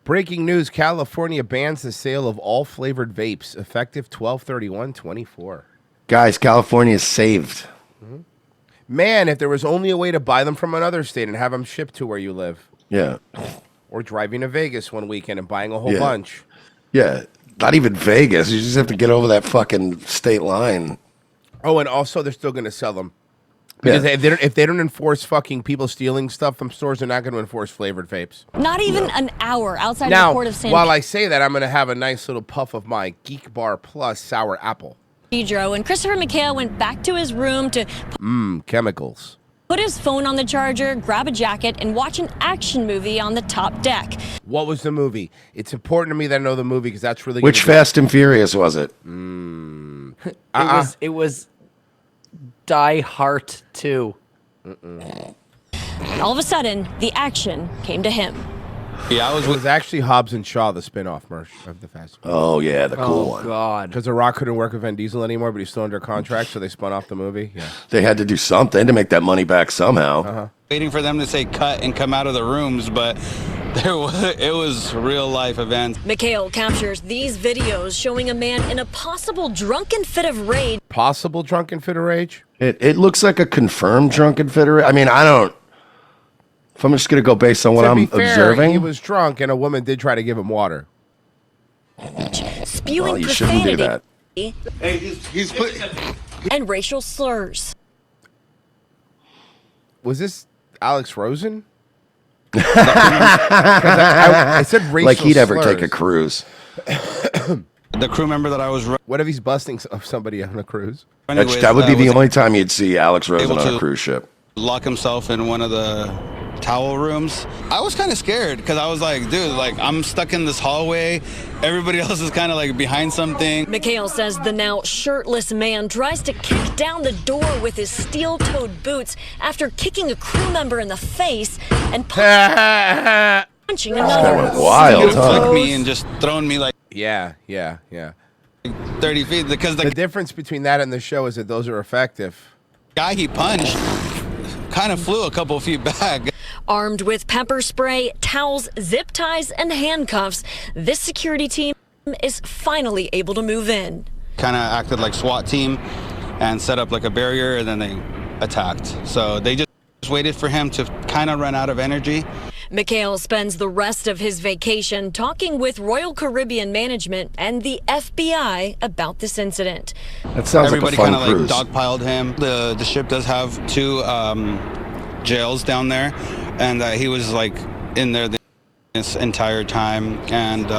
Breaking news, California bans the sale of all flavored vapes, effective 12/31/24. Guys, California is saved. Man, if there was only a way to buy them from another state and have them shipped to where you live. Yeah. Or driving to Vegas one weekend and buying a whole Yeah. bunch. Yeah. Not even Vegas. You just have to get over that fucking state line. Oh, and also they're still going to sell them. Because Yeah. if they don't enforce fucking people stealing stuff from stores, they're not going to enforce flavored vapes. Not even an hour outside Now, the port of San while I say that, I'm going to have a nice little puff of my Geek Bar Plus sour apple. Pedro, and Christopher McHale went back to his room to Chemicals. put his phone on the charger, grab a jacket, and watch an action movie on the top deck. What was the movie? It's important to me that I know the movie because that's really Which gonna be- Fast and Furious was it? It was Die Hard 2. And all of a sudden, the action came to him. Yeah, it was actually Hobbs and Shaw, the spin-off merch of the Fast. Oh, yeah, the cool one. God. Because The Rock couldn't work with Vin Diesel anymore, but he's still under contract, so they spun off the movie. Yeah. They had to do something to make that money back somehow. Waiting for them to say cut and come out of the rooms, but it was real life events. McHale captures these videos showing a man in a possible drunken fit of rage. Possible drunken fit of rage? It looks like a confirmed drunken fit of rage. I mean, I don't... If I'm just going to go based on what To be I'm fair, observing... he was drunk, and a woman did try to give him water. Spewing Well, you shouldn't do that. and racial slurs. Was this Alex Rosen? 'Cause I said racial Like he'd ever slurs. take a cruise. The crew member that I was... What if he's busting somebody on a cruise? Anyways, That would be the was only time you'd see Alex Rosen able on a to cruise ship. lock himself in one of the towel rooms. I was kind of scared because I was like, dude, like I'm stuck in this hallway. Everybody else is kind of like behind something. Mikhail says the now shirtless man tries to kick down the door with his steel-toed boots after kicking a crew member in the face and punching another. Wild, Flicked me and just thrown me like Yeah. 30 feet because The difference between that and the show is that those are effective. guy he punched kind of flew a couple feet back. Armed with pepper spray, towels, zip ties, and handcuffs, this security team is finally able to move in. Kind of acted like SWAT team and set up like a barrier, and then they attacked. So they just waited for him to kind of run out of energy. Mikhail spends the rest of his vacation talking with Royal Caribbean management and the FBI about this incident. That sounds Everybody like a fun kind of cruise. like dogpiled him. The ship does have 2 jails down there, and he was like in there this entire time. And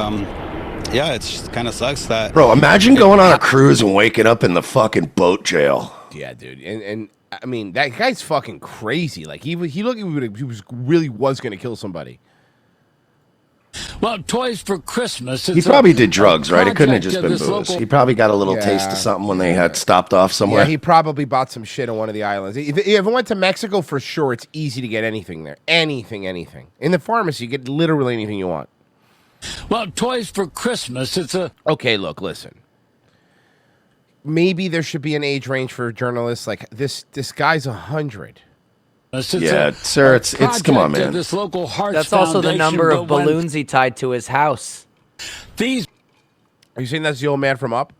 yeah, it just kind of sucks that. Bro, imagine going on a cruise and waking up in the fucking boat jail. Yeah, dude. And I mean, that guy's fucking crazy. Like he looked like he was really going to kill somebody. Well, Toys for Christmas. He probably did drugs, right? It couldn't have just been booze. He probably got a little taste of something when they had stopped off somewhere. Yeah, he probably bought some shit on one of the islands. If you ever went to Mexico, for sure, it's easy to get anything there. Anything. In the pharmacy, you get literally anything you want. Well, Toys for Christmas. It's a Okay, look, listen. Maybe there should be an age range for journalists. Like this guy's 100. Yeah, sir, it's come on, man. This local Hearts That's also the Foundation, number of but when balloons he tied to his house. These Are you saying that's the old man from Up?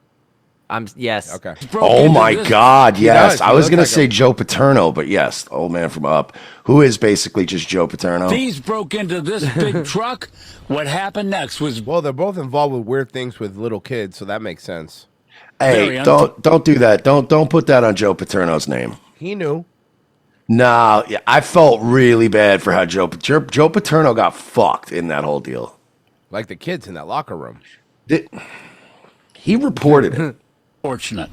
Yes. Okay. Oh my God, yes. does. I He was looks gonna like say him. Joe Paterno, but yes, old man from Up, who is basically just Joe Paterno. thieves broke into this big truck. What happened next was Well, they're both involved with weird things with little kids, so that makes sense. Hey, don't do that. Don't put that on Joe Paterno's name. He knew. No, yeah, I felt really bad for how Joe Paterno got fucked in that whole deal. Like the kids in that locker room. He reported it. fortunate.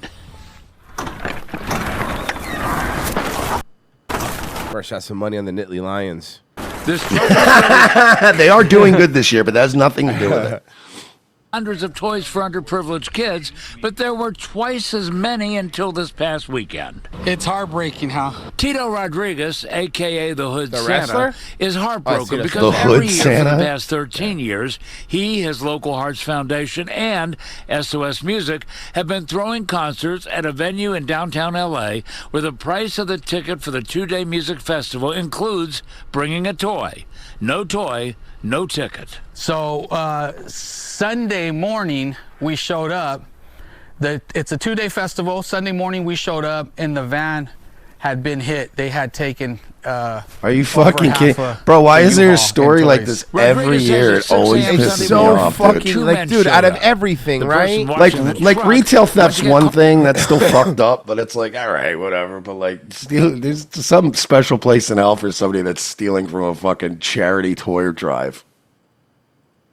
Fresh out some money on the Nittany Lions. This They are doing good this year, but that has nothing to do with it. hundreds of toys for underprivileged kids, but there were twice as many until this past weekend. It's heartbreaking, huh? Tito Rodriguez, a.k.a. the Hood The Santa, wrestler? is heartbroken the because The every Hood year Santa? for the past 13 years, he, his local Hearts Foundation, and SOS Music have been throwing concerts at a venue in downtown L.A. where the price of the ticket for the 2-day music festival includes bringing a toy. No toy, no ticket. So Sunday morning we showed up. It's a 2-day festival. Sunday morning we showed up and the van had been hit. They had taken. Are you fucking kidding, bro? Why is there a story like this every year? It always pisses me off. Dude, out of everything, right? Like retail theft's one thing that's still fucked up, but it's like, all right, whatever. But like, there's some special place in hell for somebody that's stealing from a fucking charity toy drive.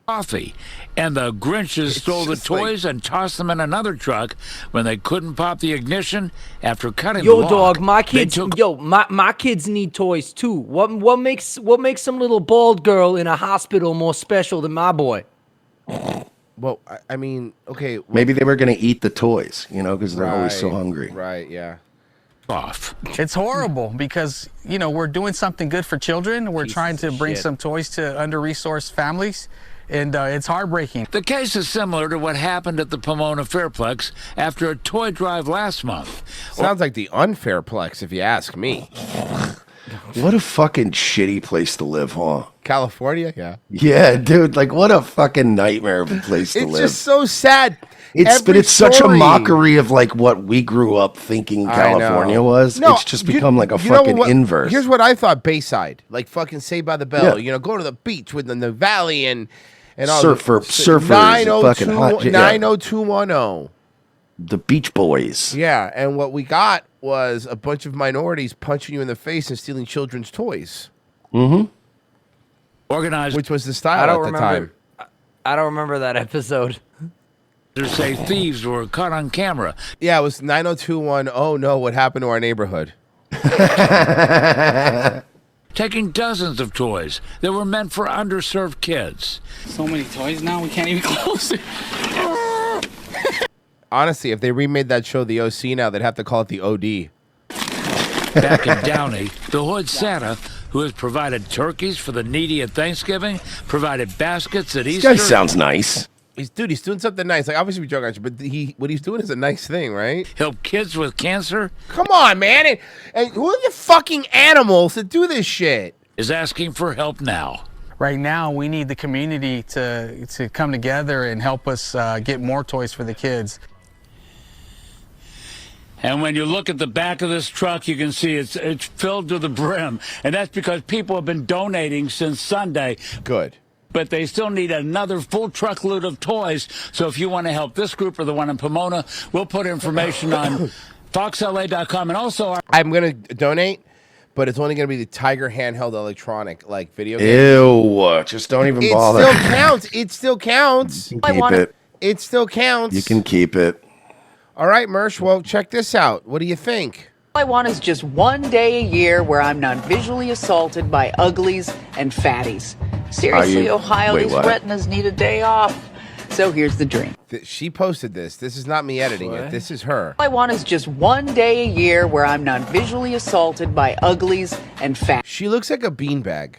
Coffee, and the Grinches stole the toys and tossed them in another truck when they couldn't pop the ignition after cutting the Yo, lock. dog, my They kids. took- My kids need toys too. What makes some little bald girl in a hospital more special than my boy? Well, I mean, okay. Maybe they were gonna eat the toys, because they're always so hungry. Right, yeah. Off. It's horrible because we're doing something good for children. We're trying to bring some toys to under-resourced families. And it's heartbreaking. The case is similar to what happened at the Pomona Fairplex after a toy drive last month. Sounds like the Unfairplex, if you ask me. What a fucking shitty place to live, huh? California, yeah. Yeah, dude, like what a fucking nightmare of a place to It's live. just so sad. But it's such a mockery of like what we grew up thinking California was. No, it's just become like a you know fucking what- inverse. Here's what I thought Bayside, like fucking Saved by the Bell, Yeah. go to the beach within the valley and all surfers, 902, fucking hot shit, yeah. 90210. The Beach Boys. Yeah, and what we got was a bunch of minorities punching you in the face and stealing children's toys. Mm-hmm. Organized, which was the style at the time. I don't remember that episode. They say thieves were caught on camera. Yeah, it was 90210. Oh no, what happened to our neighborhood? taking dozens of toys that were meant for underserved kids. So many toys now, we can't even close it. Honestly, if they remade that show The OC now, they'd have to call it The OD. Back in Downey, the Hood Santa, who has provided turkeys for the needy at Thanksgiving, provided baskets at Easter. This guy sounds nice. He's doing something nice. Like, obviously, we joke at you, but what he's doing is a nice thing, right? Help kids with cancer. Come on, man. And who are the fucking animals that do this shit? Is asking for help now. Right now, we need the community to come together and help us get more toys for the kids. And when you look at the back of this truck, you can see it's filled to the brim. And that's because people have been donating since Sunday. Good. But they still need another full truckload of toys. So if you want to help this group or the one in Pomona, we'll put information on foxla.com. And also, I'm going to donate, but it's only going to be the Tiger handheld electronic, like video game. Ew, just don't even bother. It still counts. It still counts. You can keep it. It still counts. You can keep it. All right, Mersh, well, check this out. What do you think? All I want is just one day a year where I'm not visually assaulted by uglies and fatties. Seriously, Ohio, wait, these what? retinas need a day off. So here's the dream. She posted this. This is not me editing it. This is her. All I want is just one day a year where I'm not visually assaulted by uglies and fatties. She looks like a beanbag.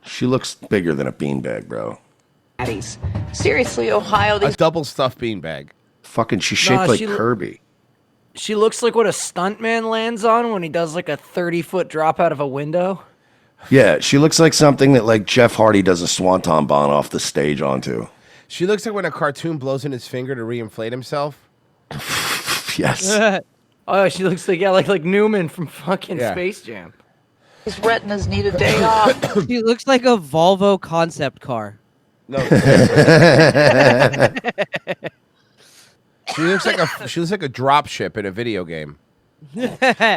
She looks bigger than a beanbag, bro. Seriously, Ohio, A these double stuffed beanbag. Fucking, she's shaped like Kirby. She looks like what a stuntman lands on when he does like a 30-foot drop out of a window. Yeah, she looks like something that like Jeff Hardy does a swanton bomb off the stage onto. She looks like when a cartoon blows in his finger to reinflate himself. Yes. Oh, she looks like like Newman from fucking Yeah. Space Jam. These retinas need a day off. She looks like a Volvo concept car. No. She looks like a drop ship in a video game.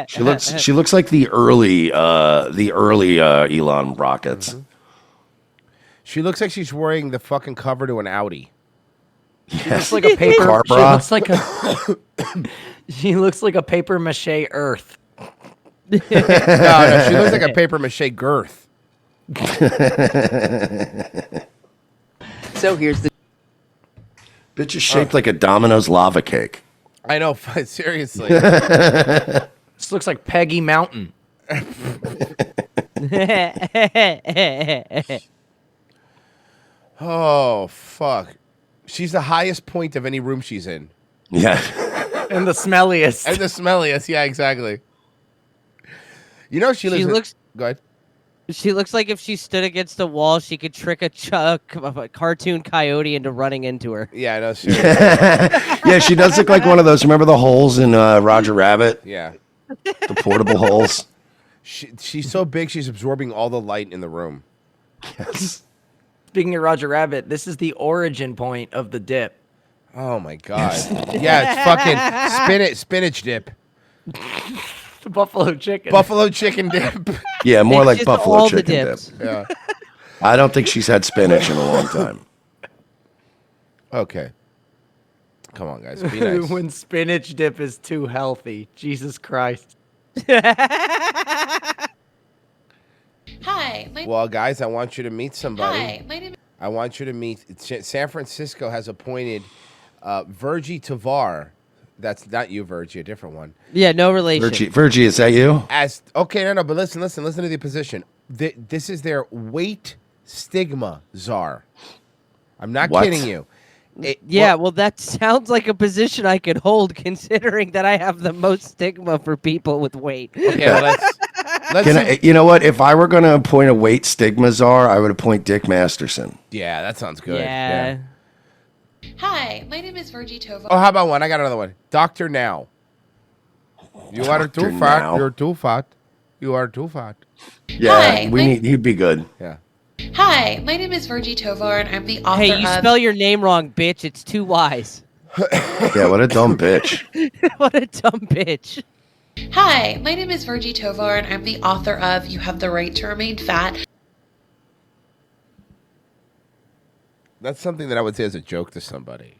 She looks like the early Elon rockets. Mm-hmm. She looks like she's wearing the fucking cover to an Audi. She looks like a paper. Car She bra. looks like a. She looks like a paper mache Earth. No, she looks like a paper mache girth. So here's the Bitch is shaped like a Domino's lava cake. I know, seriously. This looks like Peggy Mountain. Oh, fuck. She's the highest point of any room she's in. Yeah. And the smelliest. And the smelliest, yeah, exactly. You know, she lives. Go ahead. She looks like if she stood against a wall, she could trick a cartoon coyote into running into her. Yeah, I know. Seriously. Yeah, she does look like one of those. Remember the holes in Roger Rabbit? Yeah. The portable holes. She's so big, she's absorbing all the light in the room. Yes. Speaking of Roger Rabbit, this is the origin point of the dip. Oh my god. Yeah, it's fucking spinach dip. The buffalo chicken. Buffalo chicken dip. Yeah, more It's like just buffalo all the chicken dip. dips. Yeah. I don't think she's had spinach in a long time. Okay. Come on, guys. Be nice. When spinach dip is too healthy. Jesus Christ. Hi. Well, guys, I want you to meet somebody. Hi. My name I want you to meet. San Francisco has appointed Virgie Tavar. That's not you, Virgie, a different one. Yeah, no relation. Virgie, is that you? Okay, no, but listen to the position. This is their weight stigma czar. I'm not What? kidding you. Well, that sounds like a position I could hold, considering that I have the most stigma for people with weight. Okay, well, let's You know what? If I were going to appoint a weight stigma czar, I would appoint Dick Masterson. Yeah, that sounds good. Yeah. Hi. My name is Virgie Tovar. Oh, how about one? I got another one. Dr. Now. You are too Dr. fat. Now. You're too fat. You are too fat. Yeah, Hi, he'd be good. Yeah. Hi. My name is Virgie Tovar, and I'm the author Hey, you of. spell your name wrong, bitch. It's too wise. Yeah, what a dumb bitch. What a dumb bitch. Hi. My name is Virgie Tovar, and I'm the author of You Have the Right to Remain Fat. That's something that I would say as a joke to somebody.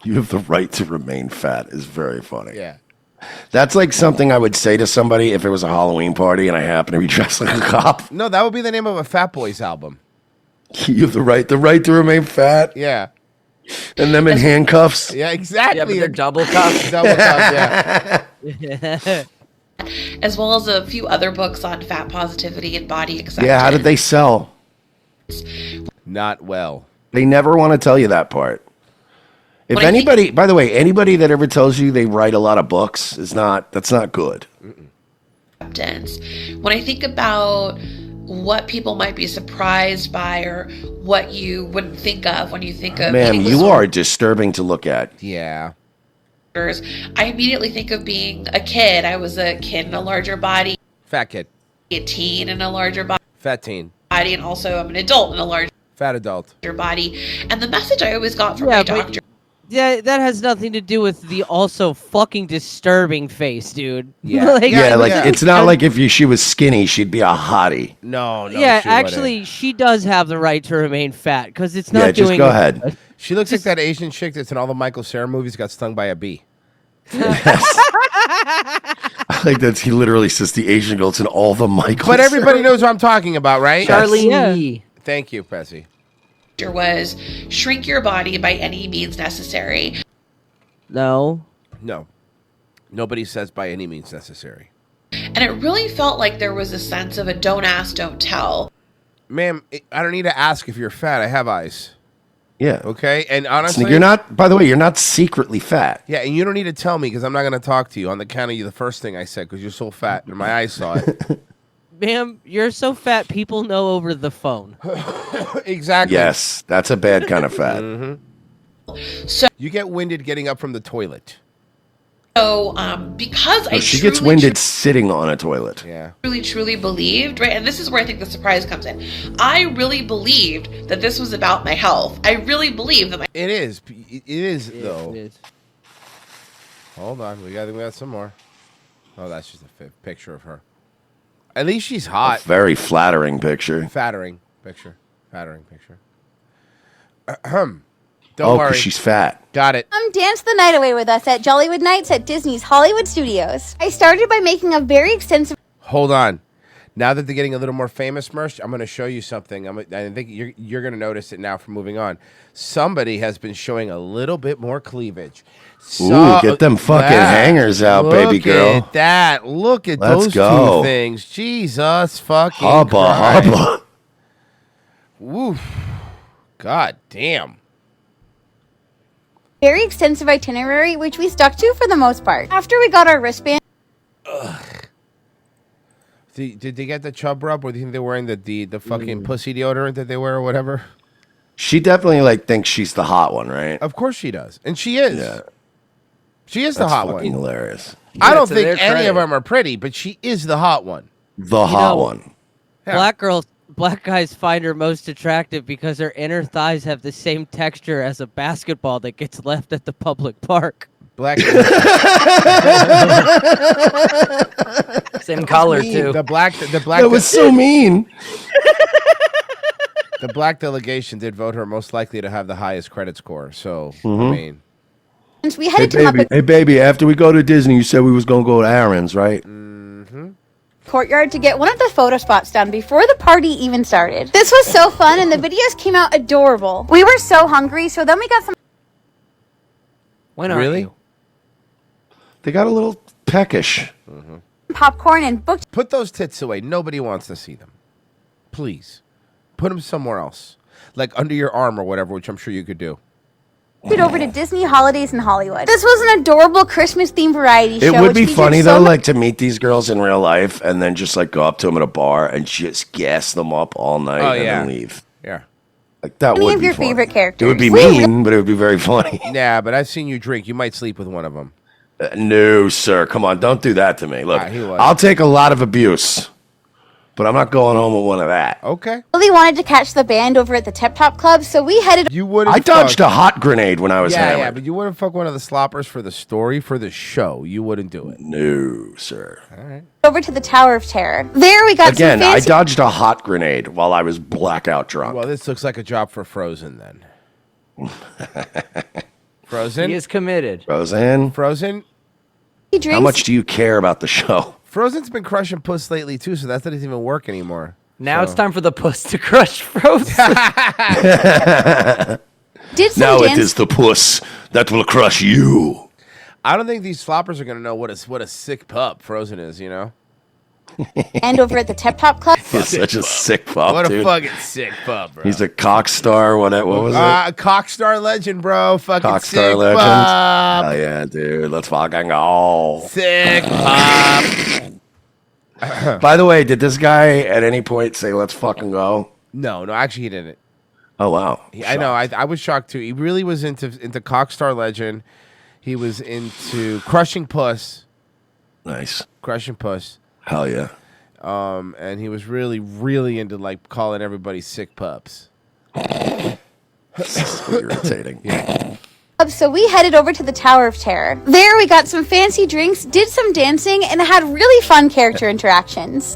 You have the right to remain fat is very funny. Yeah. That's like something I would say to somebody if it was a Halloween party and I happen to be dressed like a cop. No, that would be the name of a Fat Boys album. You have the right to remain fat. Yeah. And them in handcuffs. Yeah, exactly. Yeah, but they're double cuffed. Double cuffed, yeah. as well as a few other books on fat positivity and body acceptance. Yeah, how did they sell? Not well. They never want to tell you that part. If When I think- anybody, by the way, anybody that ever tells you they write a lot of books that's not good. acceptance. When I think about what people might be surprised by or what you wouldn't think of when you think of Man, eating you are disturbing to look at. Yeah. disorders, I immediately think of being a kid. I was a kid in a larger body, Fat kid. a teen in a larger Fat teen. body, and also I'm an adult in a larger Fat adult. body. And the message I always got from my doctor. Yeah, that has nothing to do with the also fucking disturbing face, dude. Yeah, it's not like if she was skinny, she'd be a hottie. No, yeah, she wouldn't. actually, she does have the right to remain fat because it's not Yeah, just doing. go ahead. She looks like that Asian chick that's in all the Michael Cera movies got stung by a bee. I like that he literally says the Asian girl. It's in all the Michael. But everybody knows what I'm talking about, right? Charlene. Thank you, Pessy. Was shrink your body by any means necessary. No. No. Nobody says by any means necessary. And it really felt like there was a sense of a don't ask, don't tell. Ma'am, I don't need to ask if you're fat. I have eyes. Yeah. Okay? And honestly... You're not, by the way, you're not secretly fat. Yeah, and you don't need to tell me because I'm not going to talk to you on the count of you the first thing I said because you're so fat and my eyes saw it. Ma'am, you're so fat people know over the phone. Exactly. Yes, that's a bad kind of fat. So you get winded getting up from the toilet. Because I She gets truly, winded sitting on a toilet. Yeah. truly believed, right? And this is where I think the surprise comes in. I really believed that this was about my health. I really believed that my It is. It is, though. It is. Hold on. We got some more. Oh, that's just a picture of her. At least she's hot. Very flattering picture. Flattering picture. Flattering picture. Don't Oh, worry. because she's fat. Got it. Come dance the night away with us at Jollywood Nights at Disney's Hollywood Studios. I started by making a very extensive... Hold on. Now that they're getting a little more famous, Mersh, I'm going to show you something. I think you're going to notice it now from moving on. Somebody has been showing a little bit more cleavage. Ooh, get them fucking hangers out, baby girl. Look at that. Look at Let's those go. two things. Jesus fucking Hubba, Christ. hubba. Woof. God damn. Very extensive itinerary, which we stuck to for the most part. After we got our wristband... Did they get the chub rub, or do you think they're wearing the fucking pussy deodorant that they wear or whatever? She definitely thinks she's the hot one, right? Of course she does, and she is. Yeah. She is That's the hot fucking one. hilarious. I don't to think their any of credit. them are pretty, but she is the hot one. The hot one. Yeah. Black guys find her most attractive because her inner thighs have the same texture as a basketball that gets left at the public park. Black. Same color too. The black. That was so mean. The black delegation did vote her most likely to have the highest credit score. So I Mhm. mean, We Hey headed to baby, Muppet hey baby, after we go to Disney, you said we was gonna go to Aaron's, right? Courtyard to get one of the photo spots done before the party even started. This was so fun, and the videos came out adorable. We were so hungry, so then we got some When are Really? you? They got a little peckish. popcorn and booked put those tits away. Nobody wants to see them. Please, put them somewhere else, like under your arm or whatever, which I'm sure you could do. it over to Disney Holidays in Hollywood. This was an adorable Christmas-themed variety show. It would which be featured funny so though, many- like to meet these girls in real life and then just like go up to them at a bar and just gas them up all night Oh, and yeah. then leave. Yeah. Like that Any would of be your fun. favorite characters. It would be We- mean, but it would be very funny. Yeah, but I've seen you drink. You might sleep with one of them. No, sir. Come on, don't do that to me. Look, He was. I'll take a lot of abuse, but I'm not going home with one of that. Okay. really wanted to catch the band over at the Tip Top Club, so we headed You would. I dodged a hot grenade when I was Yeah, hammered. but you wouldn't fuck one of the sloppers for the story, for the show. You wouldn't do it. No, sir. All right. over to the Tower of Terror. There we got Again, some I fancy... dodged a hot grenade while I was blackout drunk. Well, this looks like a job for Frozen then. Frozen. He is committed. Roseanne. Frozen. drinks. How much do you care about the show? Frozen's been crushing puss lately too, so that doesn't even work anymore. Now it's time for the puss to crush Frozen. Did some Now it dance- is the puss that will crush you. I don't think these floppers are gonna know what a sick pup Frozen is. You know. And over at the Tip Top Club. He's such a sick pup, What a dude. fucking sick pup, bro. He's a cock star. What was it? A Cockstar legend, bro. Fucking Cock sick star legend. pup. Oh yeah, dude. Let's fucking go. Sick pup. By the way, did this guy at any point say "Let's fucking go"? No, actually he didn't. Oh wow. I know. I was shocked too. He really was into Cockstar Legend. He was into Crushing Puss. Nice. Crushing Puss. Hell yeah. And he was really, really into like calling everybody sick pups. So irritating. Yeah. So we headed over to the Tower of Terror. There we got some fancy drinks, did some dancing, and had really fun character interactions.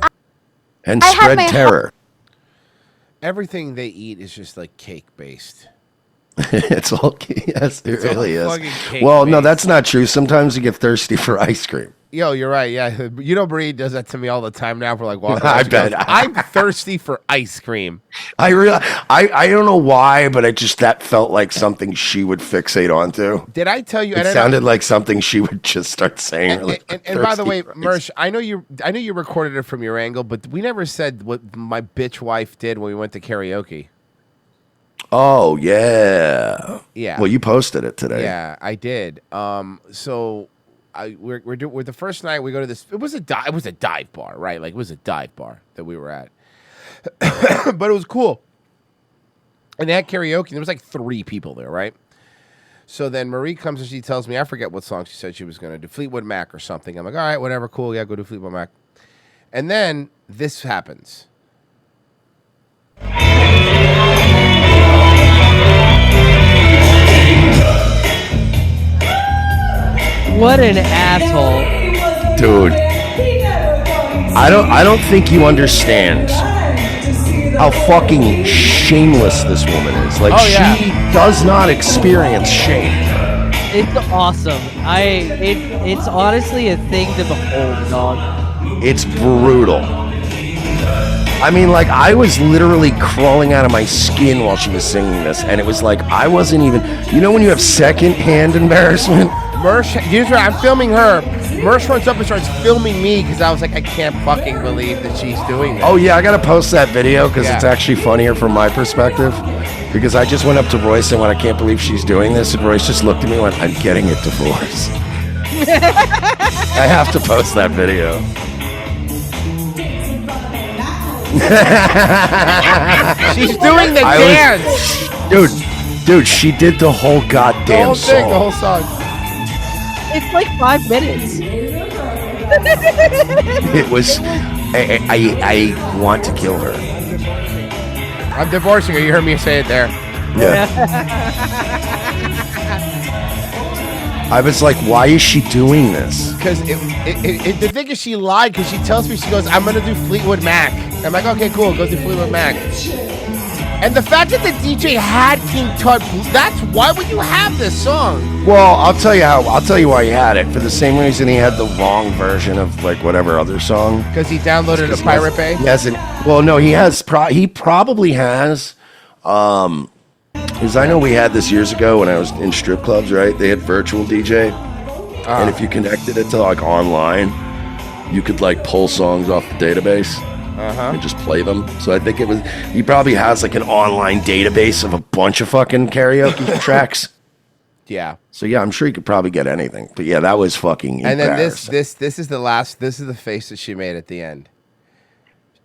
And I had spread my- terror. Everything they eat is just like cake based. It's all yes, it It's all really is. fucking cake Well, no, based. that's not true. Sometimes you get thirsty for ice cream. Yo, you're right. Yeah, you know, Bree does that to me all the time now. For like walking. I She goes, bet. I'm thirsty for ice cream. I don't know why, but that felt like something she would fixate onto. Did I tell you? It sounded like something she would just start saying. Really And by the way, thirsty for Mersh, I know you recorded it from your angle, but we never said what my bitch wife did when we went to karaoke. Oh yeah. Yeah. Well, you posted it today. Yeah, I did. So we're the first night we go to this. It was a dive bar, right? Like it was a dive bar that we were at, but it was cool. And they had karaoke. There was like 3 people there, right? So then Marie comes and she tells me, I forget what song she said she was going to do, Fleetwood Mac or something. I'm like, all right, whatever, cool. Yeah, go do Fleetwood Mac. And then this happens. What an asshole. Dude. I don't think you understand how fucking shameless this woman is. Like Oh, yeah. she does not experience shame. It's awesome. It's honestly a thing to behold, dog. It's brutal. I mean, like, I was literally crawling out of my skin while she was singing this, and it was like I wasn't even. You know when you have second-hand embarrassment? Mersh, I'm filming her. Mersh runs up and starts filming me because I was like, I can't fucking believe that she's doing this. Oh yeah, I gotta post that video because Yeah. it's actually funnier from my perspective. Because I just went up to Royce and went, I can't believe she's doing this, and Royce just looked at me and went, I'm getting a divorce. I have to post that video. She's doing the dance. Dude, she did the whole goddamn The whole thing, song. the whole song. It's like 5 minutes. It was. I want to kill her. I'm divorcing her. You heard me say it there. Yeah. I was like, why is she doing this? Because the thing is, she lied because she tells me, she goes, I'm going to do Fleetwood Mac. I'm like, okay, cool, go do Fleetwood Mac. And the fact that the DJ had King Tut, why would you have this song? Well, I'll tell you why he had it. For the same reason he had the wrong version of like whatever other song. Because he downloaded a Pirate Bay? He hasn't. Well, no, he has. He probably has. Because I know we had this years ago when I was in strip clubs, right? They had virtual DJ, and if you connected it to like online, you could like pull songs off the database and just play them. So I think he probably has like an online database of a bunch of fucking karaoke tracks. Yeah. So yeah, I'm sure you could probably get anything. But yeah, that was fucking And then embarrassing. this is the face that she made at the end.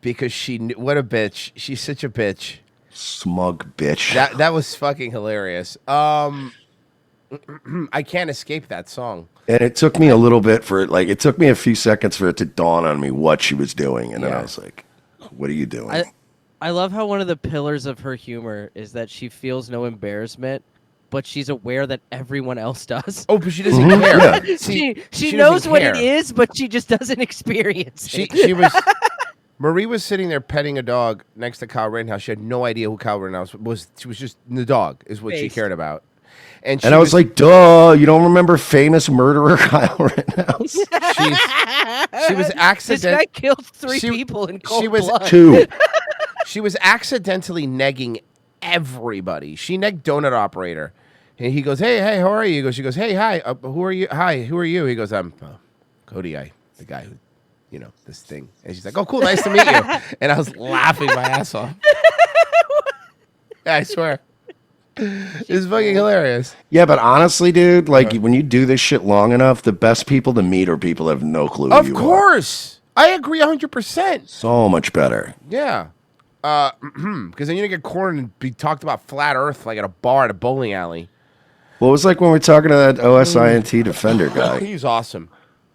Because she knew, what a bitch. She's such a bitch. Smug bitch. That was fucking hilarious. I can't escape that song. And it took me a little bit it took me a few seconds for it to dawn on me what she was doing. And then I was like, what are you doing? I love how one of the pillars of her humor is that she feels no embarrassment, but she's aware that everyone else does. Oh, but she doesn't care. she she knows doesn't what care. it is, but she just doesn't experience it. She was... Marie was sitting there petting a dog next to Kyle Rittenhouse. She had no idea who Kyle Rittenhouse was. She was just the dog is what she Face. cared about. And I was like, duh, you don't remember famous murderer Kyle Rittenhouse? she was This guy killed 3 people in cold blood. 2. She was accidentally negging everybody. She negged Donut Operator. And he goes, hey, how are you? She goes, hey, hi, who are you? Hi, who are you? He goes, I'm Cody, the guy who, this thing. And she's like, oh, cool, nice to meet you. And I was laughing my ass off. I swear. It's fucking hilarious. Yeah, but honestly, dude, like when you do this shit long enough, the best people to meet are people that have no clue who Of you are. course. I agree 100%. So much better. Yeah. Because then you don't get cornered and be talked about flat earth like at a bar at a bowling alley. Well, it was like when we were talking to that OSINT defender guy. He's awesome.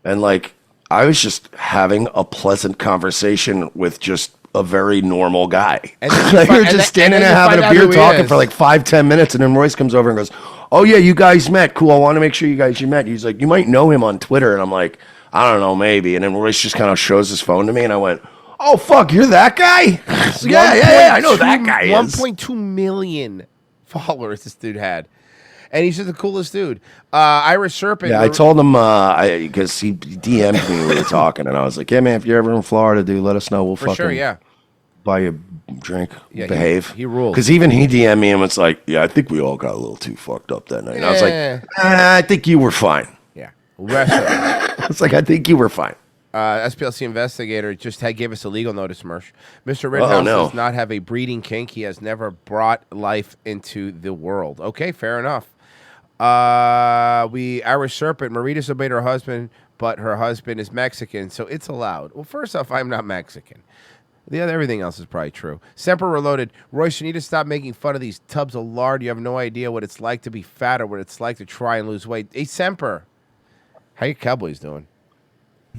And like, I was just having a pleasant conversation with just a very normal guy. And Like, we were just standing there having a beer talking for like 5-10 minutes. And then Royce comes over and goes, oh yeah, you guys met. Cool. I want to make sure you met. He's like, you might know him on Twitter. And I'm like, I don't know, maybe. And then Royce just kind of shows his phone to me. And I went, oh, fuck, you're that guy? yeah, I know that guy is. 1.2 million followers this dude had. And he's just the coolest dude. Irish Serpent. Yeah, I told him, because he DM'd me when we were talking, and I was like, yeah, man, if you're ever in Florida, dude, let us know. We'll For fucking sure, yeah. buy you a drink, Yeah, behave. he rules. Because even he DM'd me and was like, yeah, I think we all got a little too fucked up that night. And I was like, I think you were fine. Yeah. Wrestler. It's like, I think you were fine. SPLC investigator just gave us a legal notice, Mersh. Mr. Rittenhouse does not have a breeding kink. He has never brought life into the world. Okay, fair enough. Irish Serpent, Marie disobeyed her husband, but her husband is Mexican, so it's allowed. Well, first off, I'm not Mexican. Everything else is probably true. Semper Reloaded. Royce, you need to stop making fun of these tubs of lard. You have no idea what it's like to be fat or what it's like to try and lose weight. Hey, Semper, how your Cowboys doing?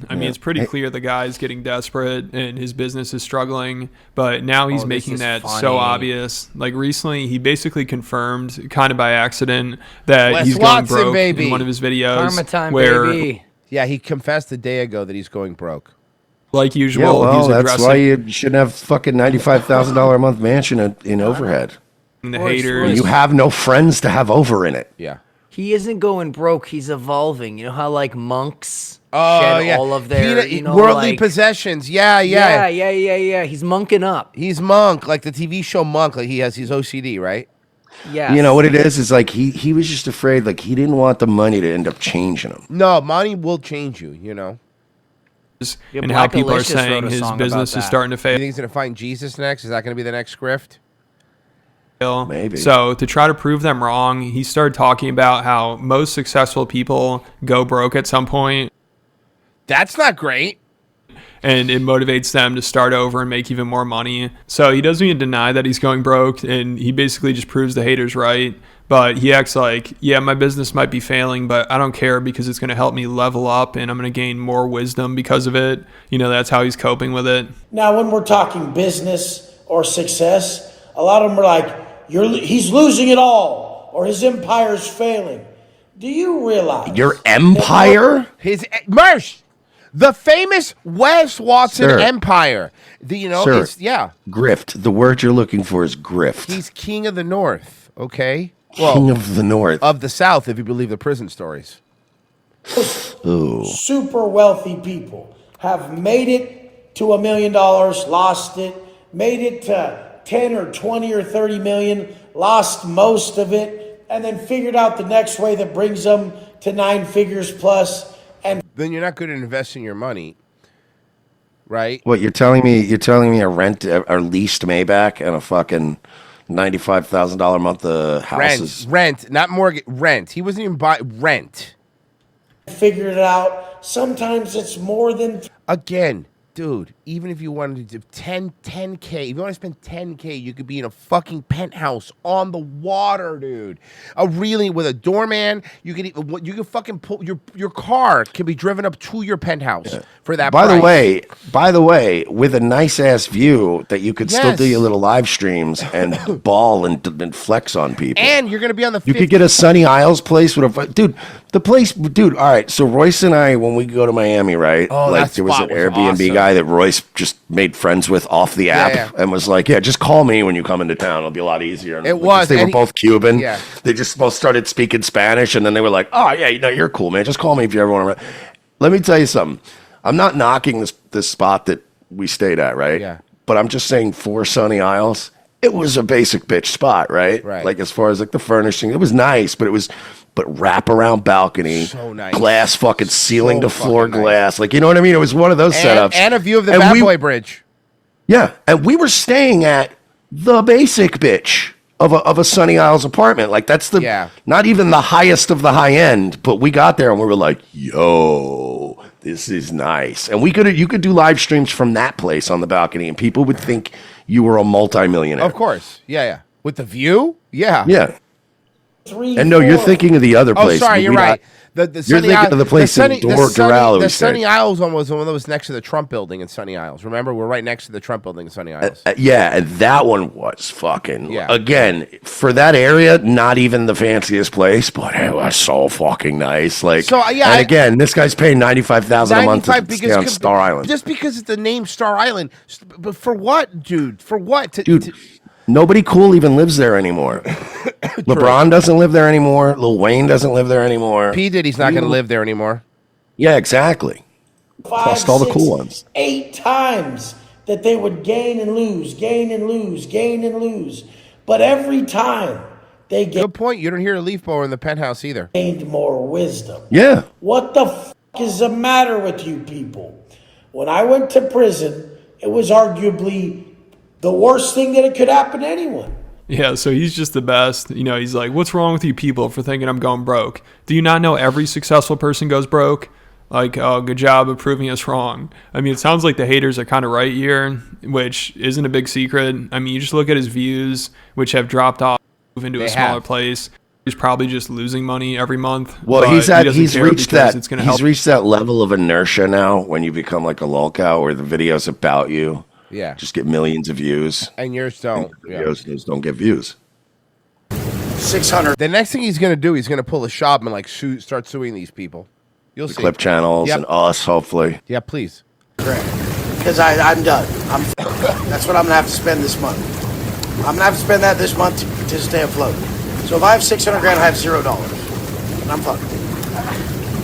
I mean, it's pretty clear the guy's getting desperate and his business is struggling, but now he's making that so obvious. Like recently, he basically confirmed, kind of by accident, that he's going broke in one of his videos. Karma time, where, baby. Yeah, he confessed a day ago that he's going broke. Like usual, Yeah, well, he's that's addressing why you shouldn't have fucking $95,000 a month mansion in overhead. the haters. You have no friends to have over in it. Yeah. He isn't going broke. He's evolving. You know how like monks Oh, shed all of their worldly like, possessions. Yeah. He's monking up. He's Monk, like the TV show Monk. Like he has his OCD, right? Yeah. You know what it is like he was just afraid, like he didn't want the money to end up changing him. No, money will change you, you know. And how people are saying his business is starting to fail. You think he's going to find Jesus next? Is that going to be the next grift? Maybe. So to try to prove them wrong, he started talking about how most successful people go broke at some point. That's not great. And it motivates them to start over and make even more money. So he doesn't even deny that he's going broke, and he basically just proves the haters right. But he acts like, yeah, my business might be failing, but I don't care because it's going to help me level up and I'm going to gain more wisdom because of it. You know, that's how he's coping with it. Now, when we're talking business or success, a lot of them are like, he's losing it all or his empire's failing. Do you realize? Your empire? His Mersh, the famous Wes Watson Sir. empire. Sir, It's, yeah. Grift. The word you're looking for is grift. He's king of the North, okay? King of the North. Of the South, if you believe the prison stories. Ooh. Super wealthy people have made it to $1 million, lost it, made it to 10 or 20 or 30 million, lost most of it, and then figured out the next way that brings them to 9 figures plus. And then you're not good at investing your money, right? What you're telling me? You're telling me a leased Maybach and a fucking $95,000 a month houses. Rent, not mortgage. Rent. He wasn't even buying rent. Figured it out. Sometimes it's more than. Again, dude, even if you wanted to do 10K, if you want to spend 10K, you could be in a fucking penthouse on the water, dude. With a doorman, you could fucking pull your car can be driven up to your penthouse for that By price. the way, with a nice ass view that you could still do your little live streams and ball and flex on people. And you're gonna be on the. You could get a Sunny Isles place with the place, dude. All right, so Royce and I, when we go to Miami, right? Oh, like that there was an spot was Airbnb awesome. guy that Royce just made friends with off the app and was like, yeah, just call me when you come into town. It'll be a lot easier. And It was, they were and both Cuban. Yeah. They just both started speaking Spanish, and then they were like, oh, yeah, you're cool, man. Just call me if you ever want to. Let me tell you something. I'm not knocking this spot that we stayed at, right? Yeah. But I'm just saying for Sunny Isles, it was a basic bitch spot, right? Right. Like as far as like the furnishing, it was nice, but wraparound balcony, So nice. glass fucking ceiling So to floor fucking nice. glass. Like, you know what I mean? It was one of those setups. And a view of the And Bad we- Boy Bridge. Yeah. And we were staying at the basic bitch of a Sunny Isles apartment. Like that's not even the highest of the high end, but we got there and we were like, yo, this is nice. And you could do live streams from that place on the balcony and people would think you were a multimillionaire. Of course. Yeah. With the view? Yeah. Yeah. 3, And no, you're 4. thinking of the other Oh, place. sorry, you're We right. got- The You're Sunny thinking of the place in Doral we The stayed. Sunny Isles one was the one that was next to the Trump building in Sunny Isles. Remember, we're right next to the Trump building in Sunny Isles. Yeah, and that one was fucking. Yeah. Again, for that area, not even the fanciest place, but it was so fucking nice. Like, So, yeah, and again, this guy's paying $95,000 a month to 95 stay on Star Island. Just because it's the name Star Island. But for what, dude? For what? Dude, nobody cool even lives there anymore. LeBron doesn't live there anymore. Lil Wayne doesn't live there anymore. P. Diddy's not going to live there anymore. Yeah, exactly. 5, Plus all the 6, cool ones. 8 times that they would gain and lose, gain and lose, gain and lose. But every time they Good point. You don't hear a leaf blower in the penthouse either. gained more wisdom. Yeah. What the f is the matter with you people? When I went to prison, it was arguably the worst thing that it could happen to anyone. Yeah, so he's just the best. You know, he's like, what's wrong with you people for thinking I'm going broke? Do you not know every successful person goes broke? Like, oh, good job of proving us wrong. I mean, it sounds like the haters are kind of right here, which isn't a big secret. I mean, you just look at his views, which have dropped off, move into a smaller place. He's probably just losing money every month. Well, but he's he doesn't he's care reached because that it's gonna help. he's reached that level of inertia now when you become like a lolcow where the videos about you Yeah. just get millions of views. And yours don't. And videos don't get views. 600. The next thing he's going to do, he's going to pull a shop and like start suing these people. You'll The see. clip channels Yep. and us, hopefully. Yeah, please. Because I'm done. That's what I'm gonna have to spend this month. I'm gonna have to spend that this month to stay afloat. So if I have 600 grand, I have $0, and I'm fucked.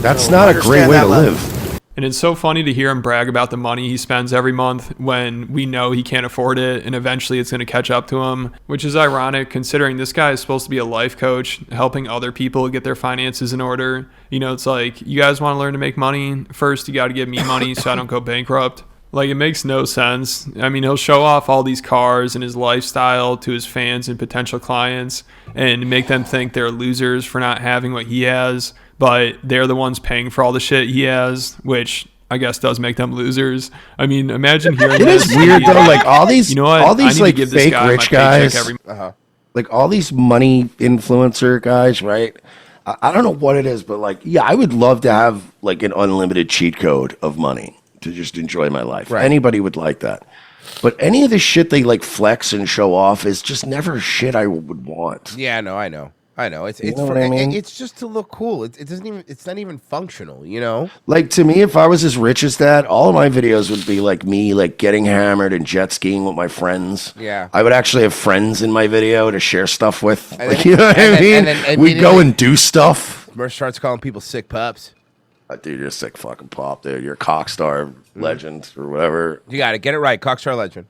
That's So not I a great understand way that to level. live. And it's so funny to hear him brag about the money he spends every month when we know he can't afford it and eventually it's going to catch up to him, which is ironic considering this guy is supposed to be a life coach helping other people get their finances in order. You know, it's like, you guys want to learn to make money? First, you got to give me money so I don't go bankrupt. Like, it makes no sense. I mean, he'll show off all these cars and his lifestyle to his fans and potential clients and make them think they're losers for not having what he has, but they're the ones paying for all the shit he has, which I guess does make them losers. I mean, imagine hearing It is this. weird though, like all these, You know what? all I these need to like give this fake guy my rich paycheck guys, every- like all these money influencer guys, right? I don't know what it is, but like, yeah, I would love to have like an unlimited cheat code of money to just enjoy my life. Right. Anybody would like that. But any of the shit they like flex and show off is just never shit I would want. Yeah, no, I know. It's You know for, what I mean? it's just to look cool. It doesn't even. It's not even functional. You know. Like to me, if I was as rich as that, all of my videos would be like me, like getting hammered and jet skiing with my friends. Yeah. I would actually have friends in my video to share stuff with. And Like, then- you know what and I then- mean? and then We'd go immediately- and do stuff. Merch starts calling people sick pups. Dude, you're a sick fucking pop, dude. You're a cock star legend or whatever. You got to get it right, Cockstar Legend.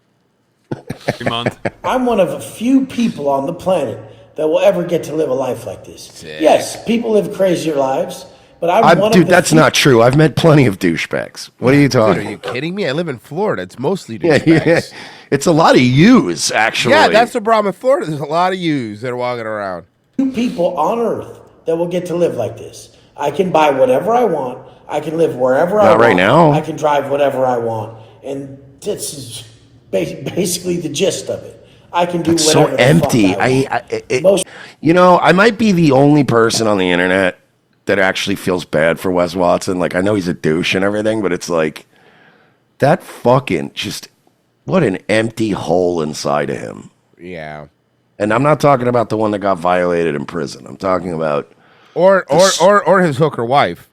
Every month. I'm one of a few people on the planet that will ever get to live a life like this. Yes, people live crazier lives, but I'm one Dude, of the that's few. not true. I've met plenty of douchebags. What are you Dude, talking are you kidding me? I live in Florida. It's mostly Yeah, douchebags. yeah. It's a lot of yous, actually. Yeah, that's the problem in Florida. There's a lot of yous that are walking around. Few people on earth that will get to live like this. I can buy whatever I want. I can live wherever I Not want. right now. I can drive whatever I want, and this is basically the gist of it. I can do It's so whatever the empty. fuck I want. You know, I might be the only person on the internet that actually feels bad for Wes Watson. Like, I know he's a douche and everything, but it's like that fucking just what an empty hole inside of him. Yeah. And I'm not talking about the one that got violated in prison. I'm talking about Or his hooker wife.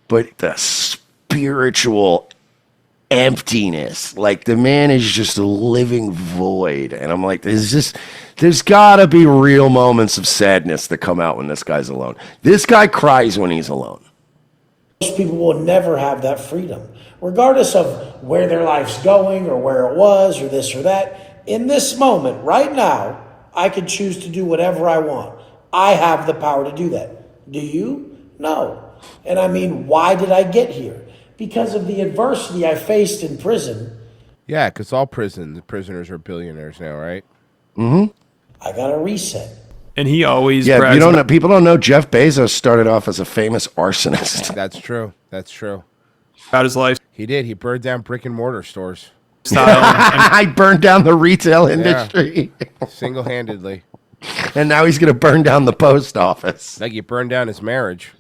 but the spiritual emptiness. Like the man is just a living void. And I'm like, there's gotta be real moments of sadness that come out when this guy's alone. This guy cries when he's alone. Most people will never have that freedom, regardless of where their life's going or where it was or this or that. In this moment, right now, I can choose to do whatever I want. I have the power to do that. Do you? No. And I mean, why did I get here? Because of the adversity I faced in prison. Yeah, because all prisoners are billionaires now, right? Mm-hmm. I got a reset. And he always Yeah, people don't know Jeff Bezos started off as a famous arsonist. That's true. That's true. About his life. He did. He burned down brick and mortar stores. I burned down the retail industry. Single-handedly. And now he's going to burn down the post office. Like he burned down his marriage.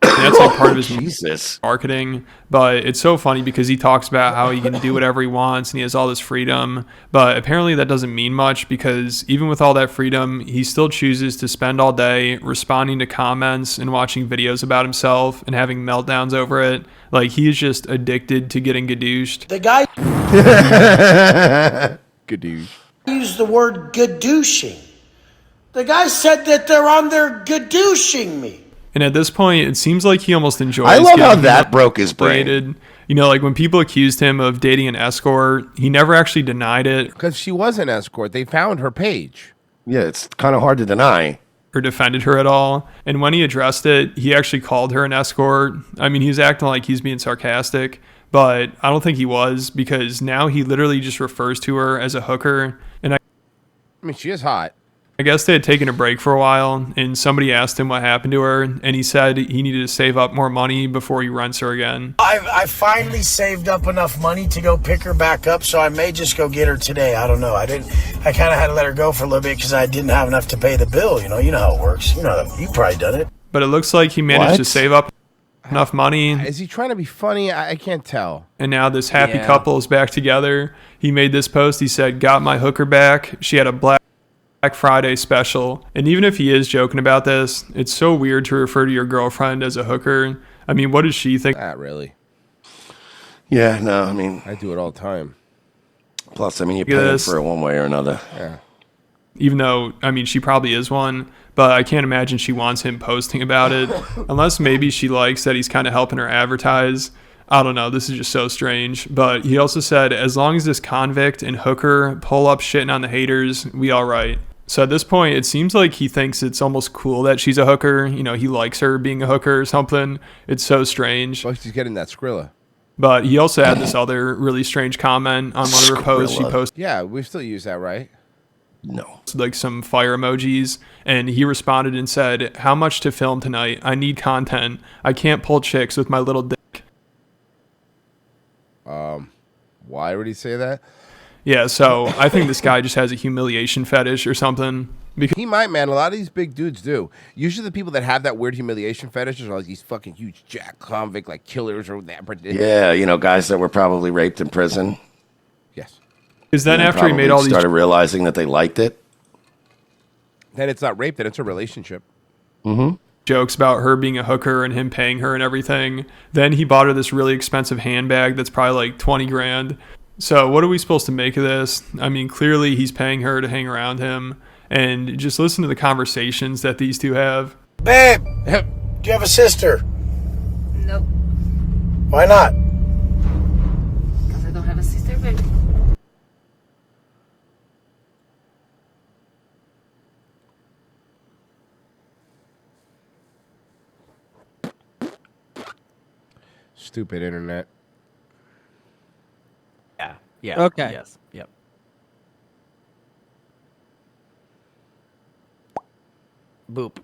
That's like part of his marketing. But it's so funny because he talks about how he can do whatever he wants and he has all this freedom. But apparently that doesn't mean much because even with all that freedom, he still chooses to spend all day responding to comments and watching videos about himself and having meltdowns over it. Like he is just addicted to getting gadooshed. The guy Gadoosh. used the word gadooshing. The guy said that they're on there gadooshing me. And at this point, it seems like he almost enjoys. I love how getting that broke his brain. dated. You know, like when people accused him of dating an escort, he never actually denied it. Because she was an escort. They found her page. Yeah, it's kind of hard to deny. Or defended her at all. And when he addressed it, he actually called her an escort. I mean, he's acting like he's being sarcastic, but I don't think he was because now he literally just refers to her as a hooker. And I mean, she is hot. I guess they had taken a break for a while, and somebody asked him what happened to her, and he said he needed to save up more money before he rents her again. I finally saved up enough money to go pick her back up, so I may just go get her today. I don't know. I kind of had to let her go for a little bit because I didn't have enough to pay the bill. You know how it works. You've probably done it. But it looks like he managed to save up enough money. Is he trying to be funny? I can't tell. And now this happy couple is back together. He made this post. He said, "Got my hooker back. She had a Black Friday special." And even if he is joking about this, it's so weird to refer to your girlfriend as a hooker. I mean, what does she think? Not really. Yeah, no, I mean, I do it all the time. Plus, I mean, you pay for it one way or another. Yeah. Even though, I mean, she probably is one, but I can't imagine she wants him posting about it. Unless maybe she likes that he's kind of helping her advertise. I don't know. This is just so strange. But he also said, as long as this convict and hooker pull up shitting on the haters, we all right. So at this point, it seems like he thinks it's almost cool that she's a hooker. You know, he likes her being a hooker or something. It's so strange. Well, she's getting that Skrilla. But he also had this other really strange comment on one of her posts. She posted. Yeah, we still use that, right? No. Like some fire emojis. And he responded and said, "How much to film tonight? I need content. I can't pull chicks with my little dick." Why would he say that? Yeah, so I think this guy just has a humiliation fetish or something. Because he might, man. A lot of these big dudes do. Usually the people that have that weird humiliation fetishes are like these fucking huge jack convict, like killers or that. Yeah, guys that were probably raped in prison. Yes. Because then after he made all these... started realizing that they liked it. Then it's not rape, then it's a relationship. Mm-hmm. Jokes about her being a hooker and him paying her and everything. Then he bought her this really expensive handbag that's probably like 20 grand. So what are we supposed to make of this? I mean, clearly he's paying her to hang around him. And just listen to the conversations that these two have. Babe, do you have a sister? Nope. Why not? Because I don't have a sister, baby. Stupid internet. Yeah. Okay. Yes. Yep. Boop.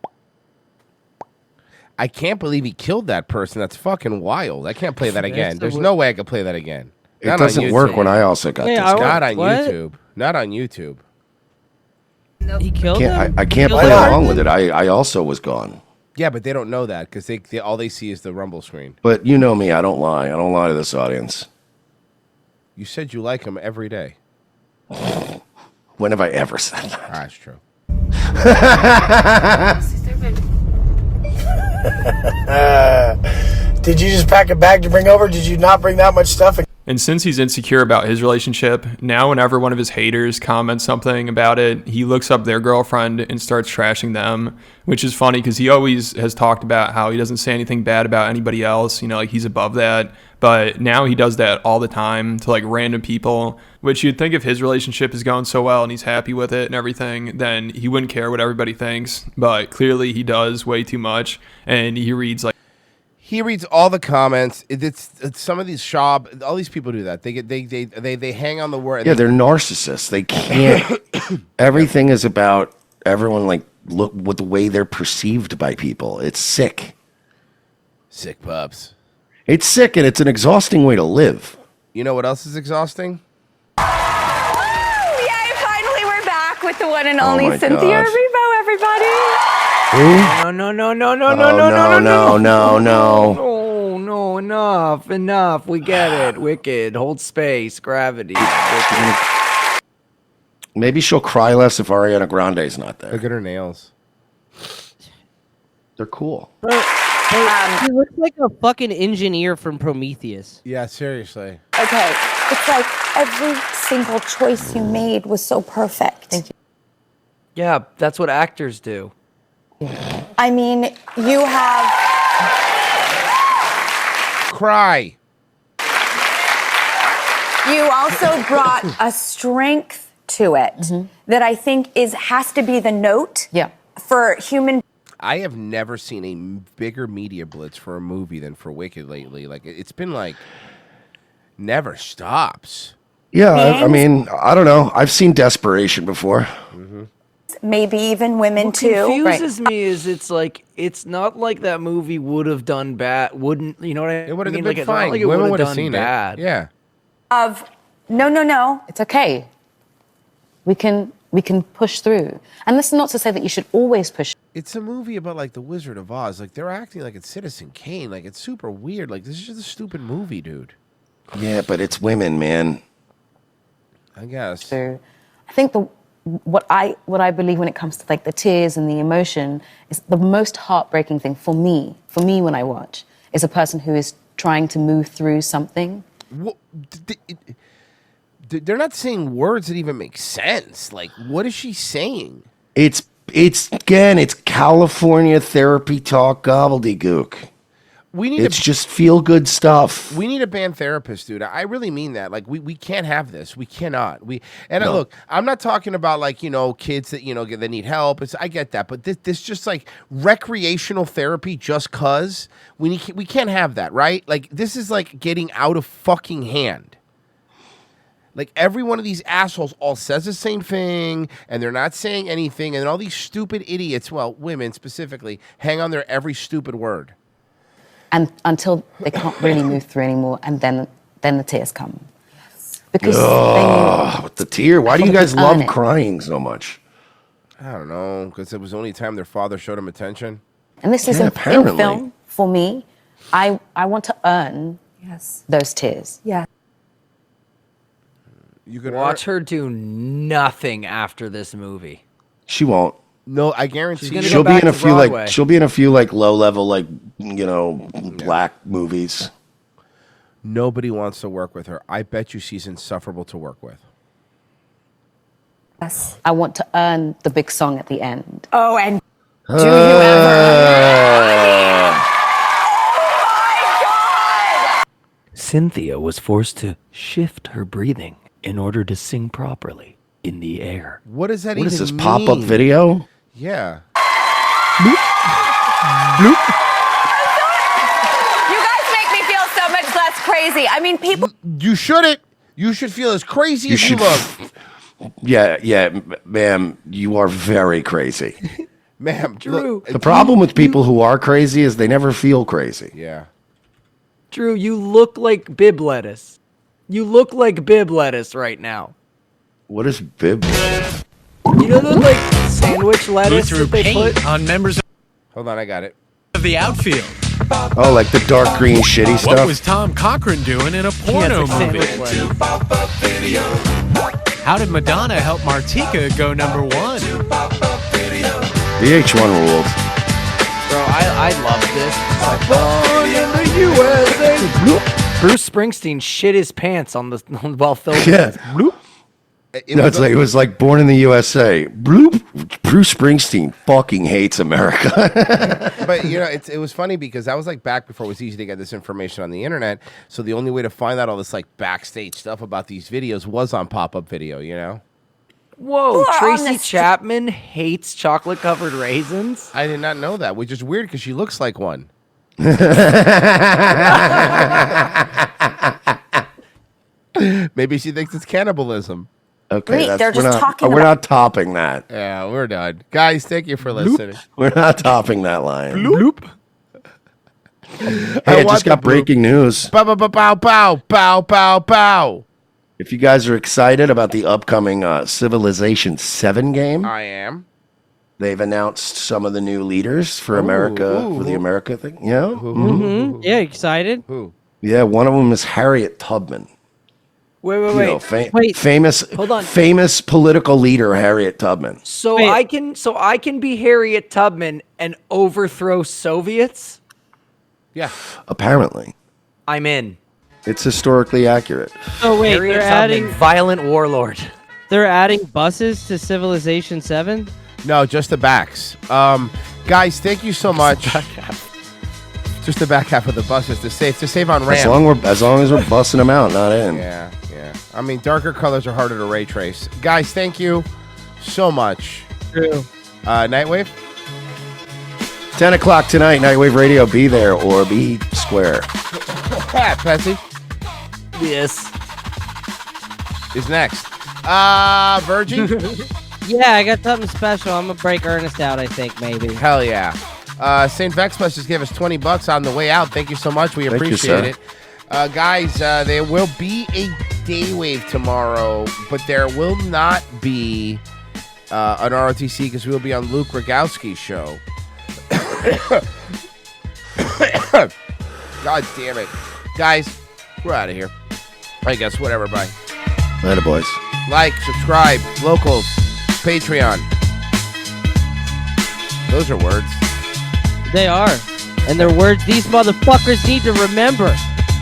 I can't believe he killed that person. That's fucking wild. I can't play that again. There's what- no way I could play that again. It doesn't work when I also got Hey, this. Not on What? YouTube. Not on YouTube. He killed him? I can't play along with it. I also was gone. Yeah, but they don't know that because they all they see is the Rumble screen. But you know me. I don't lie. I don't lie to this audience. You said you like him every day. When have I ever said that? That's true. Sister, baby. Did you just pack a bag to bring over? Did you not bring that much stuff? And since he's insecure about his relationship, now whenever one of his haters comments something about it, he looks up their girlfriend and starts trashing them, which is funny because he always has talked about how he doesn't say anything bad about anybody else, you know, like he's above that. But now he does that all the time to like random people, which you'd think if his relationship is going so well and he's happy with it and everything, then he wouldn't care what everybody thinks. But clearly he does way too much, and he reads like, he reads all the comments. It's some of these Schaub, all these people do that. They hang on the word. Yeah, they're narcissists. They can't. Everything is about everyone like look with the way they're perceived by people. It's sick. Sick pups. It's sick, and it's an exhausting way to live. You know what else is exhausting? Oh, yay, finally we're back with the one and Oh only my Cynthia gosh. Erivo, everybody. No, no, no, no, no, no, no, no, no, no, no. No, no, enough. We get it. Wicked. Hold space. Gravity. Wicked. Maybe she'll cry less if Ariana Grande's not there. Look at her nails. They're cool. He looks like a fucking engineer from Prometheus. Yeah, seriously. Okay, it's like every single choice you made was so perfect. Thank you. Yeah, that's what actors do. I mean, you have... Cry. You also brought a strength to it that I think has to be the note for human. I have never seen a bigger media blitz for a movie than for Wicked lately. Like it's been like never stops. Yeah, I mean, I don't know. I've seen desperation before. Maybe even women What too. confuses me is it's not like that movie would have done bad. Wouldn't you know what I mean? It would have like, been it's not fine. like it Women would would have have done seen bad. it. Yeah. Of no. It's okay. We can push through. And this is not to say that you should always push. It's a movie about like the Wizard of Oz. Like they're acting like it's Citizen Kane. Like it's super weird. Like this is just a stupid movie, dude. Yeah, but it's women, man. I guess. So I think what I believe when it comes to like the tears and the emotion is the most heartbreaking thing for me when I watch is a person who is trying to move through something. They're not saying words that even make sense. Like, what is she saying? It's California therapy talk gobbledygook. It's just feel good stuff. We need a band therapist, dude. I really mean that. Like, we can't have this. We cannot. Look, I'm not talking about like kids that that need help. I get that, but this just like recreational therapy just cause we can't have that, right? Like this is like getting out of fucking hand. Like every one of these assholes all says the same thing, and they're not saying anything, and all these stupid idiots, well, women specifically, hang on their every stupid word. And until they can't really move through anymore, and then the tears come. Because with the tear. Why do you guys earn love it. crying so much? I don't know, because it was the only time their father showed them attention. And this is in film for me. I want to earn those tears. Yeah. You could Watch her do nothing after this movie. She won't. No, I guarantee she'll be in a few low level black movies. Nobody wants to work with her. I bet you she's insufferable to work with. Yes. I want to earn the big song at the end. Oh, and do you ever? Cynthia was forced to shift her breathing in order to sing properly in the air. What does that What even is this mean? pop-up video? Yeah. You guys make me feel so much less crazy. I mean, people. You shouldn't. You should feel as crazy as you look. Yeah, ma'am, you are very crazy. Ma'am, Drew. The problem with people who are crazy is they never feel crazy. Yeah. Drew, you look like bib lettuce. You look like bib lettuce right now. What is bib? You know the sandwich lettuce Who threw that they paint put on members Hold on, I got it. of the outfield? Oh, like the dark green shitty stuff? What was Tom Cochran doing in a porno movie? How did Madonna help Martika go number one? VH1 rules. Bro, I love this. It's like, born in the USA. Bruce Springsteen shit his pants on the while filming. Yeah. Bloop. It was like Born in the USA. Bloop. Bruce Springsteen fucking hates America. But it was funny because that was like back before it was easy to get this information on the internet. So the only way to find out all this like backstage stuff about these videos was on pop-up video. Whoa, Tracy Chapman hates chocolate-covered raisins? I did not know that, which is weird because she looks like one. Maybe she thinks it's cannibalism. Okay, we're not topping that. Yeah, we're done. Guys, thank you for listening. We're not topping that line. Bloop. Hey, I just got breaking news. Bow, bow, bow, bow, bow, bow, bow, bow. If you guys are excited about the upcoming Civilization 7 game, I am. They've announced some of the new leaders for America, for the America thing. Yeah? Yeah, excited? Who? Yeah, one of them is Harriet Tubman. Wait. Wait. Famous, Hold on. famous political leader Harriet Tubman. So I can be Harriet Tubman and overthrow Soviets? Yeah. Apparently. I'm in. It's historically accurate. Oh wait, Harriet they're Tubman, adding violent warlord. They're adding buses to Civilization 7? No, just the backs. Guys, thank you so much. Just the back half of the buses to save on RAM. As long as we're busting them out, not in. Yeah. I mean, darker colors are harder to ray trace. Guys, thank you so much. True. Nightwave? 10 o'clock tonight, Nightwave Radio. Be there or be square. Pessy? Yes. Is next. Virgin? Yeah, I got something special. I'm gonna break Ernest out, I think, maybe. Hell yeah. St. Vexmas just gave us $20 on the way out. Thank you so much. We appreciate it. Guys, there will be a day wave tomorrow, but there will not be an ROTC because we'll be on Luke Rogowski's show. God damn it. Guys, we're out of here. I guess, whatever, bye. Later, boys. Like, subscribe, locals, Patreon. Those are words. They are. And they're words these motherfuckers need to remember.